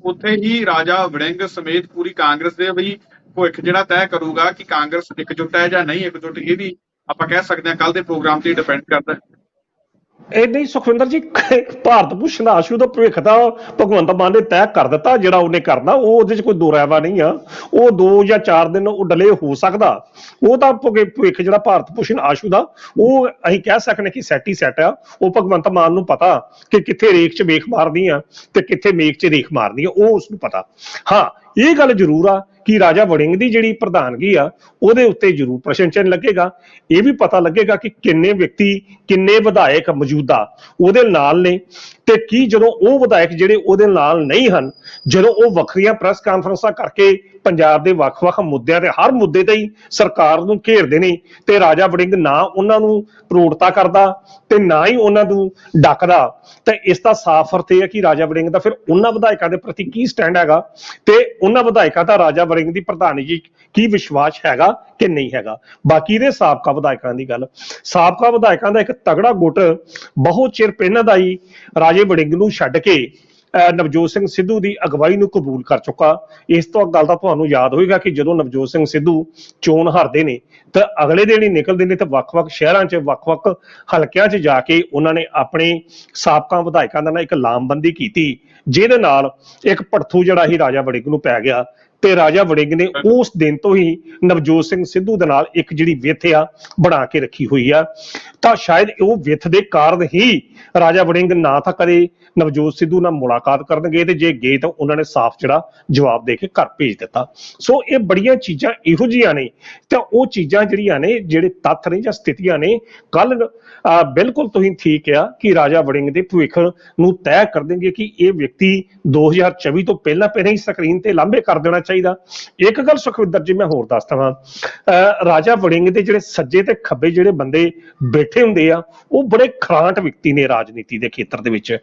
ਉੱਥੇ ਹੀ ਰਾਜਾ ਵੜਿੰਗ ਸਮੇਤ ਪੂਰੀ ਕਾਂਗਰਸ ਦੇ ਵੀ ਭਵਿੱਖ ਜਿਹੜਾ ਤੈਅ ਕਰੂਗਾ ਕਿ ਕਾਂਗਰਸ ਇਕਜੁੱਟ ਹੈ ਜਾਂ ਨਹੀਂ ਇਕਜੁੱਟ, ਇਹ ਵੀ ਆਪਾਂ ਕਹਿ ਸਕਦੇ ਹਾਂ ਕੱਲ ਦੇ ਪ੍ਰੋਗਰਾਮ ਤੇ ਡਿਪੈਂਡ ਕਰਦਾ। ਇਹ ਨਹੀਂ ਸੁਖਵਿੰਦਰ ਜੀ, ਭਾਰਤ ਭੂਸ਼ਣ ਆਸ਼ੂ ਦਾ ਭਵਿੱਖ ਤਾਂ ਭਗਵੰਤ ਮਾਨ ਨੇ ਤੈਅ ਕਰ ਦਿੱਤਾ, ਜਿਹੜਾ ਉਹਨੇ ਕਰਨਾ ਉਹ ਉਹਦੇ 'ਚ ਕੋਈ ਦੋ ਰਾਇਵਾ ਨਹੀਂ ਆ। ਉਹ 2 ਜਾਂ 4 ਦਿਨ ਉਹ ਡਿਲੇ ਹੋ ਸਕਦਾ, ਉਹ ਤਾਂ ਭਵਿੱਖ ਜਿਹੜਾ ਭਾਰਤ ਭੂਸ਼ਣ ਆਸ਼ੂ ਦਾ ਉਹ ਅਸੀਂ ਕਹਿ ਸਕਦੇ ਕਿ ਸੈਟ ਹੀ ਸੈਟ ਆ। ਉਹ ਭਗਵੰਤ ਮਾਨ ਨੂੰ ਪਤਾ ਕਿ ਕਿੱਥੇ ਰੇਖ 'ਚ ਵੇਖ ਮਾਰਨੀ ਆ ਤੇ ਕਿੱਥੇ ਮੇਖ 'ਚ ਰੇਖ ਮਾਰਨੀ ਆ, ਉਹ ਉਸਨੂੰ ਪਤਾ। ਹਾਂ, ਇਹ ਗੱਲ ਜ਼ਰੂਰ ਆ ਕਿ ਰਾਜਾ ਵੜਿੰਗ ਦੀ ਜਿਹੜੀ ਪ੍ਰਧਾਨਗੀ ਆ ਉਹਦੇ ਉੱਤੇ ਜ਼ਰੂਰ ਪ੍ਰਸ਼ਨ ਚਿੰਨ੍ਹ ਲੱਗੇਗਾ। ਇਹ ਵੀ ਪਤਾ ਲੱਗੇਗਾ ਕਿ ਕਿੰਨੇ ਵਿਅਕਤੀ, ਕਿੰਨੇ ਵਿਧਾਇਕ ਮੌਜੂਦਾ ਉਹਦੇ ਨਾਲ ਨੇ, ਤੇ ਕੀ ਜਦੋਂ ਉਹ ਵਿਧਾਇਕ ਜਿਹੜੇ ਉਹਦੇ ਨਾਲ ਨਹੀਂ ਹਨ, ਜਦੋਂ ਉਹ ਵੱਖਰੀਆਂ ਪ੍ਰੈਸ ਕਾਨਫਰੰਸਾਂ ਕਰਕੇ ਪੰਜਾਬ ਦੇ ਵੱਖ-ਵੱਖ ਮੁੱਦਿਆਂ ਤੇ ਹਰ ਮੁੱਦੇ ਤੇ ਹੀ ਸਰਕਾਰ ਨੂੰ ਘੇਰਦੇ ਨੇ, ਤੇ ਰਾਜਾ ਵੜਿੰਗ ਨਾ ਉਹਨਾਂ ਨੂੰ ਪ੍ਰੋੜਤਾ ਕਰਦਾ ਤੇ ਨਾ ਹੀ ਉਹਨਾਂ ਨੂੰ ਡੱਕਦਾ, ਤੇ ਇਸ ਦਾ ਸਾਫ਼ ਅਰਥ ਇਹ ਹੈ ਕਿ ਰਾਜਾ ਵੜਿੰਗ ਦਾ ਫਿਰ ਉਹਨਾਂ ਵਿਧਾਇਕਾਂ ਦੇ ਪ੍ਰਤੀ ਕੀ ਸਟੈਂਡ ਹੈਗਾ, ਤੇ ਉਹਨਾਂ ਵਿਧਾਇਕਾਂ ਦਾ ਰਾਜਾ ਵੜਿੰਗ ਦੀ ਪ੍ਰਧਾਨਗੀ ਕੀ ਵਿਸ਼ਵਾਸ ਹੈਗਾ ਕਿ ਨਹੀਂ ਹੈਗਾ। ਬਾਕੀ ਦੇ ਸਾਬਕਾ ਵਿਧਾਇਕਾਂ ਦੀ ਗੱਲ, ਸਾਬਕਾ ਵਿਧਾਇਕਾਂ ਦਾ ਇੱਕ ਤਗੜਾ ਗੁੱਟ ਬਹੁਤ ਚਿਰ ਪਹਿਲਾਂ ਦਾ ਹੀ ਰਾਜੇ ਵੜਿੰਗ ਨੂੰ ਛੱਡ ਕੇ ਨਵਜੋਤ ਸਿੰਘ ਸਿੱਧੂ ਦੀ ਅਗਵਾਈ ਨੂੰ ਕਬੂਲ ਕਰ ਚੁੱਕਾ। ਇਸ ਤੋਂ ਗੱਲ ਤਾਂ ਤੁਹਾਨੂੰ ਯਾਦ ਹੋਏਗਾ ਕਿ ਜਦੋਂ ਨਵਜੋਤ ਸਿੰਘ ਸਿੱਧੂ ਚੋਣ ਹਾਰਦੇ ਨੇ ਤਾਂ ਅਗਲੇ ਦਿਨ ਹੀ ਨਿਕਲਦੇ ਨੇ ਤੇ ਵੱਖ-ਵੱਖ ਸ਼ਹਿਰਾਂ 'ਚ, ਵੱਖ-ਵੱਖ ਹਲਕਿਆਂ 'ਚ ਜਾ ਕੇ ਉਹਨਾਂ ਨੇ ਆਪਣੇ ਸਾਬਕਾ ਵਿਧਾਇਕਾਂ ਦਾ ਇੱਕ ਲਾਮਬੰਦੀ ਕੀਤੀ, ਜਿਹਦੇ ਨਾਲ ਇੱਕ ਭੜਥੂ ਜਿਹੜਾ ਹੀ ਰਾਜਾ ਵੜਿੰਗ ਨੂੰ ਪੈ ਗਿਆ। ਤੇ ਰਾਜਾ ਵੜਿੰਗ ਨੇ ਉਸ ਦਿਨ ਤੋਂ ਹੀ ਨਵਜੋਤ ਸਿੰਘ ਸਿੱਧੂ ਦੇ ਨਾਲ ਇੱਕ ਜਿਹੜੀ ਵਿੱਥ ਆ ਬਣਾ ਕੇ ਰੱਖੀ ਹੋਈ ਆ। ਤਾਂ ਸ਼ਾਇਦ ਉਹ ਵਿੱਥ ਦੇ ਕਾਰਨ ਹੀ ਰਾਜਾ ਵੜਿੰਗ ਨਾ ਤਾਂ ਕਦੇ ਨਵਜੋਤ ਸਿੱਧੂ ਨਾਲ ਮੁਲਾਕਾਤ ਕਰਨਗੇ, ਤੇ ਜੇ ਗਏ ਤਾਂ ਉਹਨਾਂ ਨੇ ਸਾਫ਼ ਜਿਹੜਾ ਜਵਾਬ ਦੇ ਕੇ ਘਰ ਭੇਜ ਦਿੱਤਾ। ਸੋ ਇਹ ਬੜੀਆਂ ਚੀਜ਼ਾਂ ਇਹੋ ਜਿਹੀਆਂ ਨੇ, ਤਾਂ ਉਹ ਚੀਜ਼ਾਂ ਜਿਹੜੀਆਂ ਨੇ, ਜਿਹੜੇ ਤੱਥ ਨੇ ਜਾਂ ਸਥਿਤੀਆਂ ਨੇ, ਕੱਲ ਬਿਲਕੁਲ ਤੁਸੀਂ ਠੀਕ ਕਿਹਾ ਕਿ ਰਾਜਾ ਵੜਿੰਗ ਦੇ ਭਵਿੱਖ ਨੂੰ ਤੈਅ ਕਰ ਦੇਣਗੇ ਕਿ ਇਹ ਵਿਅਕਤੀ 2024 ਤੋਂ ਪਹਿਲਾਂ ਹੀ ਸਕਰੀਨ ਤੇ ਲਾਂਭੇ ਕਰ ਦੇਣਾ ਚਾਹੀਦਾ। ਇੱਕ ਗੱਲ ਸੁਖਵਿੰਦਰ ਜੀ ਮੈਂ ਹੋਰ ਦੱਸ ਦਵਾਂ, ਰਾਜਾ ਵੜਿੰਗ ਦੇ ਜਿਹੜੇ ਸੱਜੇ ਤੇ ਖੱਬੇ ਜਿਹੜੇ ਬੰਦੇ ਬੈਠੇ ਹੁੰਦੇ ਆ, ਉਹ ਬੜੇ ਖਰਾਂਟ ਵਿਅਕਤੀ ਨੇ ਰਾਜਨੀਤੀ ਦੇ ਖੇਤਰ ਦੇ ਵਿੱਚ।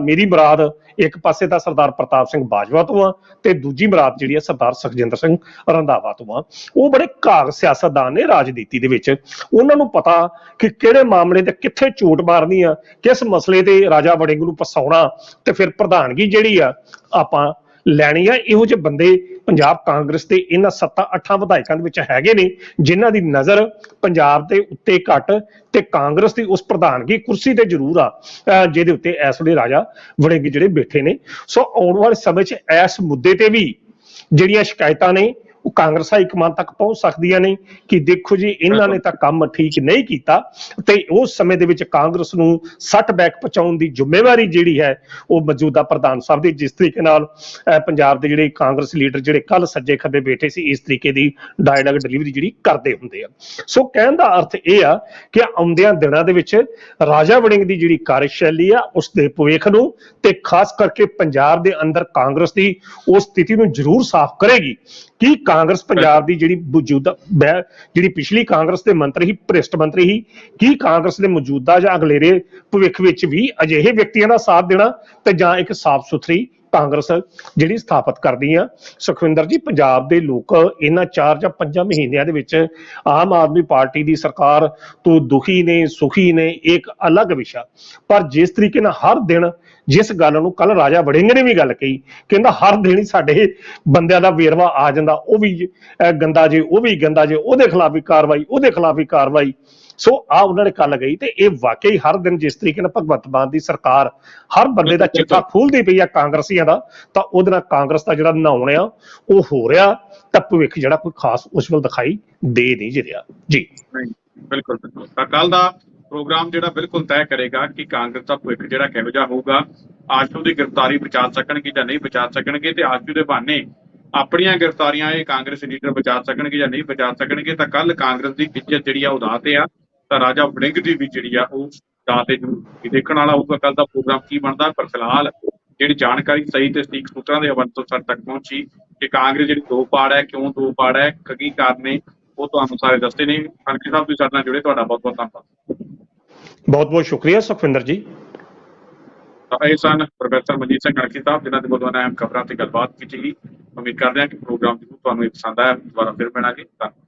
ਮੇਰੀ ਮੁਰਾਦ ਇੱਕ ਪਾਸੇ ਤਾਂ ਸਰਦਾਰ ਪ੍ਰਤਾਪ ਸਿੰਘ ਬਾਜਵਾ ਤੋਂ ਆ, ਤੇ ਦੂਜੀ ਮੁਰਾਦ ਜਿਹੜੀ ਆ ਸਰਦਾਰ ਸੁਖਜਿੰਦਰ ਸਿੰਘ ਰੰਧਾਵਾ ਤੋਂ ਆ। ਉਹ ਬੜੇ ਘਾਗ ਸਿਆਸਤਦਾਨ ਨੇ ਰਾਜਨੀਤੀ ਦੇ ਵਿੱਚ, ਉਹਨਾਂ ਨੂੰ ਪਤਾ ਕਿ ਕਿਹੜੇ ਮਾਮਲੇ ਤੇ ਕਿੱਥੇ ਝੂਠ ਮਾਰਨੀ ਆ, ਕਿਸ ਮਸਲੇ ਤੇ ਰਾਜਾ ਵੜਿੰਗ ਨੂੰ ਫਸਾਉਣਾ, ਤੇ ਫਿਰ ਪ੍ਰਧਾਨਗੀ ਜਿਹੜੀ ਆ ਆਪਾਂ ਲੈਣੀ ਆ। ਇਹੋ ਜਿਹੇ ਬੰਦੇ ਪੰਜਾਬ ਕਾਂਗਰਸ ਦੇ ਇਹਨਾਂ 7-8 ਵਿਧਾਇਕਾਂ ਦੇ ਵਿੱਚ ਹੈਗੇ ਨੇ, ਜਿਨ੍ਹਾਂ ਦੀ ਨਜ਼ਰ ਪੰਜਾਬ ਦੇ ਉੱਤੇ ਘੱਟ ਤੇ ਕਾਂਗਰਸ ਦੀ ਉਸ ਪ੍ਰਧਾਨਗੀ ਕੁਰਸੀ ਤੇ ਜ਼ਰੂਰ ਆ, ਜਿਹਦੇ ਉੱਤੇ ਇਸ ਵੇਲੇ ਰਾਜਾ ਵੜਿੰਗ ਜਿਹੜੇ ਬੈਠੇ ਨੇ। ਸੋ ਆਉਣ ਵਾਲੇ ਸਮੇਂ 'ਚ ਇਸ ਮੁੱਦੇ ਤੇ ਵੀ ਜਿਹੜੀਆਂ ਸ਼ਿਕਾਇਤਾਂ ਨੇ ਉਹ ਕਾਂਗਰਸ ਹਾਈਕਮਾਨ ਤੱਕ ਪਹੁੰਚ ਸਕਦੀਆਂ ਨੇ ਕਿ ਦੇਖੋ ਜੀ ਇਹਨਾਂ ਨੇ ਤਾਂ ਕੰਮ ਠੀਕ ਨਹੀਂ ਕੀਤਾ, ਤੇ ਉਸ ਸਮੇਂ ਦੇ ਵਿੱਚ ਕਾਂਗਰਸ ਨੂੰ ਸੱਟਬੈਕ ਪਹੁੰਚਾਉਣ ਦੀ ਜ਼ਿੰਮੇਵਾਰੀ ਜਿਹੜੀ ਹੈ ਉਹ ਮੌਜੂਦਾ ਪ੍ਰਧਾਨ ਸਾਹਿਬ ਦੀ, ਜਿਸ ਤਰੀਕੇ ਨਾਲ ਪੰਜਾਬ ਦੇ ਜਿਹੜੇ ਕਾਂਗਰਸ ਲੀਡਰ ਜਿਹੜੇ ਕੱਲ ਸੱਜੇ ਖੱਬੇ ਬੈਠੇ ਸੀ, ਇਸ ਤਰੀਕੇ ਦੀ ਡਾਇਲਾਗ ਡਿਲੀਵਰੀ ਜਿਹੜੀ ਕਰਦੇ ਹੁੰਦੇ ਆ। ਸੋ ਕਹਿਣ ਦਾ ਅਰਥ ਇਹ ਆ ਕਿ ਆਉਂਦਿਆਂ ਦਿਨਾਂ ਦੇ ਵਿੱਚ ਰਾਜਾ ਵੜਿੰਗ ਦੀ ਜਿਹੜੀ ਕਾਰਜਸ਼ੈਲੀ ਆ ਉਸ ਦੇ ਭਵਿੱਖ ਨੂੰ, ਤੇ ਖਾਸ ਕਰਕੇ ਪੰਜਾਬ ਦੇ ਅੰਦਰ ਕਾਂਗਰਸ ਦੀ ਉਸ ਸਥਿਤੀ ਨੂੰ ਜ਼ਰੂਰ ਸਾਫ਼ ਕਰੇਗੀ ਕਿ ਕਾਂਗਰਸ ਪੰਜਾਬ ਦੀ ਜਿਹੜੀ ਮੌਜੂਦਾ ਜਿਹੜੀ ਪਿਛਲੀ ਕਾਂਗਰਸ ਦੇ ਮੰਤਰੀ ਸੀ, ਭ੍ਰਿਸ਼ਟ ਮੰਤਰੀ ਸੀ, ਕੀ ਕਾਂਗਰਸ ਦੇ ਮੌਜੂਦਾ ਜਾਂ ਅਗਲੇਰੇ ਭਵਿੱਖ ਵਿੱਚ ਵੀ ਅਜਿਹੇ ਵਿਅਕਤੀਆਂ ਦਾ ਸਾਥ ਦੇਣਾ, ਤੇ ਜਾਂ ਇੱਕ ਸਾਫ਼ ਸੁਥਰੀ ਕਾਂਗਰਸ ਜਿਹੜੀ ਸਥਾਪਿਤ ਕਰਦੀ ਆ। ਸੁਖਵਿੰਦਰ ਜੀ, ਪੰਜਾਬ ਦੇ ਲੋਕ ਇਹਨਾਂ 4 ਜਾਂ 5 ਮਹੀਨਿਆਂ ਦੇ ਵਿੱਚ ਆਮ ਆਦਮੀ ਪਾਰਟੀ ਦੀ ਸਰਕਾਰ ਤੋਂ ਦੁਖੀ ਨੇ, ਸੁਖੀ ਨੇ, ਇੱਕ ਅਲੱਗ ਵਿਸ਼ਾ। ਪਰ ਜਿਸ ਤਰੀਕੇ ਨਾਲ ਹਰ ਦਿਨ, ਜਿਸ ਗੱਲ ਨੂੰ ਕੱਲ ਰਾਜਾ ਵੜਿੰਗ ਨੇ ਵੀ ਗੱਲ ਕਹੀ, ਕਹਿੰਦਾ ਹਰ ਦਿਨ ਹੀ ਸਾਡੇ ਬੰਦਿਆਂ ਦਾ ਵੇਰਵਾ ਆ ਜਾਂਦਾ, ਉਹ ਵੀ ਗੰਦਾ ਜੇ, ਉਹ ਵੀ ਗੰਦਾ ਜੇ, ਉਹਦੇ ਖਿਲਾਫ ਵੀ ਕਾਰਵਾਈ, ਉਹਦੇ ਖਿਲਾਫ ਵੀ ਕਾਰਵਾਈ। ਸੋ ਆ ਉਹਨਾਂ ਨੇ ਕੱਲ ਗਈ, ਤੇ ਇਹ ਵਾਕਈ ਹਰ ਦਿਨ ਜਿਸ ਤਰੀਕੇ ਨਾਲ ਭਗਵੰਤ ਮਾਨ ਦੀ ਸਰਕਾਰ ਹਰ ਬੰਦੇ ਦਾ ਚਿੱਠਾ ਖੋਲਦੀ ਪਈ ਆ ਕਾਂਗਰਸੀਆਂ ਦਾ, ਤਾਂ ਉਹਦੇ ਨਾਲ ਕਾਂਗਰਸ ਦਾ ਜਿਹੜਾ ਨਹਾਉਣ ਆ ਉਹ ਹੋ ਰਿਹਾ, ਤਾਂ ਭਵਿੱਖ ਜਿਹੜਾ ਕੋਈ ਖਾਸ ਉਜਵਲ ਦਿਖਾਈ ਦੇ ਨਹੀਂ ਰਿਹਾ ਜੀ। ਬਿਲਕੁਲ ਬਿਲਕੁਲ। ਤਾਂ ਕੱਲ ਦਾ ਪ੍ਰੋਗਰਾਮ ਜਿਹੜਾ ਬਿਲਕੁਲ ਤੈਅ ਕਰੇਗਾ ਕਿ ਕਾਂਗਰਸ ਦਾ ਭਵਿੱਖ ਜਿਹੜਾ ਕਿਹੋ ਜਿਹਾ ਹੋਊਗਾ। ਆਸ਼ੂ ਦੀ ਗ੍ਰਿਫਤਾਰੀ ਬਚਾ ਸਕਣਗੇ ਜਾਂ ਨਹੀਂ ਬਚਾ ਸਕਣਗੇ, ਤੇ ਆਸ਼ੂ ਦੇ ਬਹਾਨੇ ਆਪਣੀਆਂ ਗ੍ਰਿਫਤਾਰੀਆਂ ਇਹ ਕਾਂਗਰਸੀ ਲੀਡਰ ਬਚਾ ਸਕਣਗੇ ਜਾਂ ਨਹੀਂ ਬਚਾ ਸਕਣਗੇ। ਤਾਂ ਕੱਲ ਕਾਂਗਰਸ ਦੀ ਇੱਜ਼ਤ ਜਿਹੜੀ ਆ ਉਹ ਦਾਅ ਤੇ ਆ, ਤਾਂ ਰਾਜਾ ਵੜਿੰਗ ਦੀ ਵੀ ਜਿਹੜੀ ਆ ਉਹ ਦਾਅ ਤੇ ਜ਼ਰੂਰ ਦੇਖਣ ਵਾਲਾ ਹੋਊਗਾ ਕੱਲ ਦਾ ਪ੍ਰੋਗਰਾਮ ਕੀ ਬਣਦਾ। ਪਰ ਫਿਲਹਾਲ ਜਿਹੜੀ ਜਾਣਕਾਰੀ ਸਹੀ ਤੇ ਸਟੀਕ ਸੂਤਰਾਂ ਦੇ ਹਵਾਲੇ ਤੋਂ ਸਾਡੇ ਤੱਕ ਪਹੁੰਚੀ ਕਿ ਕਾਂਗਰਸ ਜਿਹੜੀ ਦੋ ਪਾੜ ਹੈ, ਕਿਉਂ ਦੋ ਪਾੜ ਹੈ, ਕੀ ਕਾਰਨ ਨੇ, ਉਹ ਤੁਹਾਨੂੰ ਸਾਰੇ ਦੱਸਦੇ ਨੇ। ਖਣਕੀ ਸਾਹਿਬ ਤੁਸੀਂ ਸਾਡੇ ਨਾਲ ਜੁੜੇ, ਤੁਹਾਡਾ ਬਹੁਤ ਬਹੁਤ ਧੰਨਵਾਦ। ਬਹੁਤ ਬਹੁਤ ਸ਼ੁਕਰੀਆ ਸੁਖਵਿੰਦਰ ਜੀ। ਤਾਂ ਇਹ ਸਨ ਪ੍ਰੋਫੈਸਰ ਮਨਜੀਤ ਸਿੰਘ ਖਣਕੀ ਸਾਹਿਬ, ਜਿਨ੍ਹਾਂ ਦੇ ਵੱਲੋਂ ਅਹਿਮ ਖਬਰਾਂ ਤੇ ਗੱਲਬਾਤ ਕੀਤੀ ਗਈ। ਉਮੀਦ ਕਰਦੇ ਹਾਂ ਕਿ ਪ੍ਰੋਗਰਾਮ ਤੁਹਾਨੂੰ ਪਸੰਦ ਆਇਆ। ਦੁਬਾਰਾ ਫਿਰ ਮਿਲਾਂਗੇ। ਧੰਨਵਾਦ।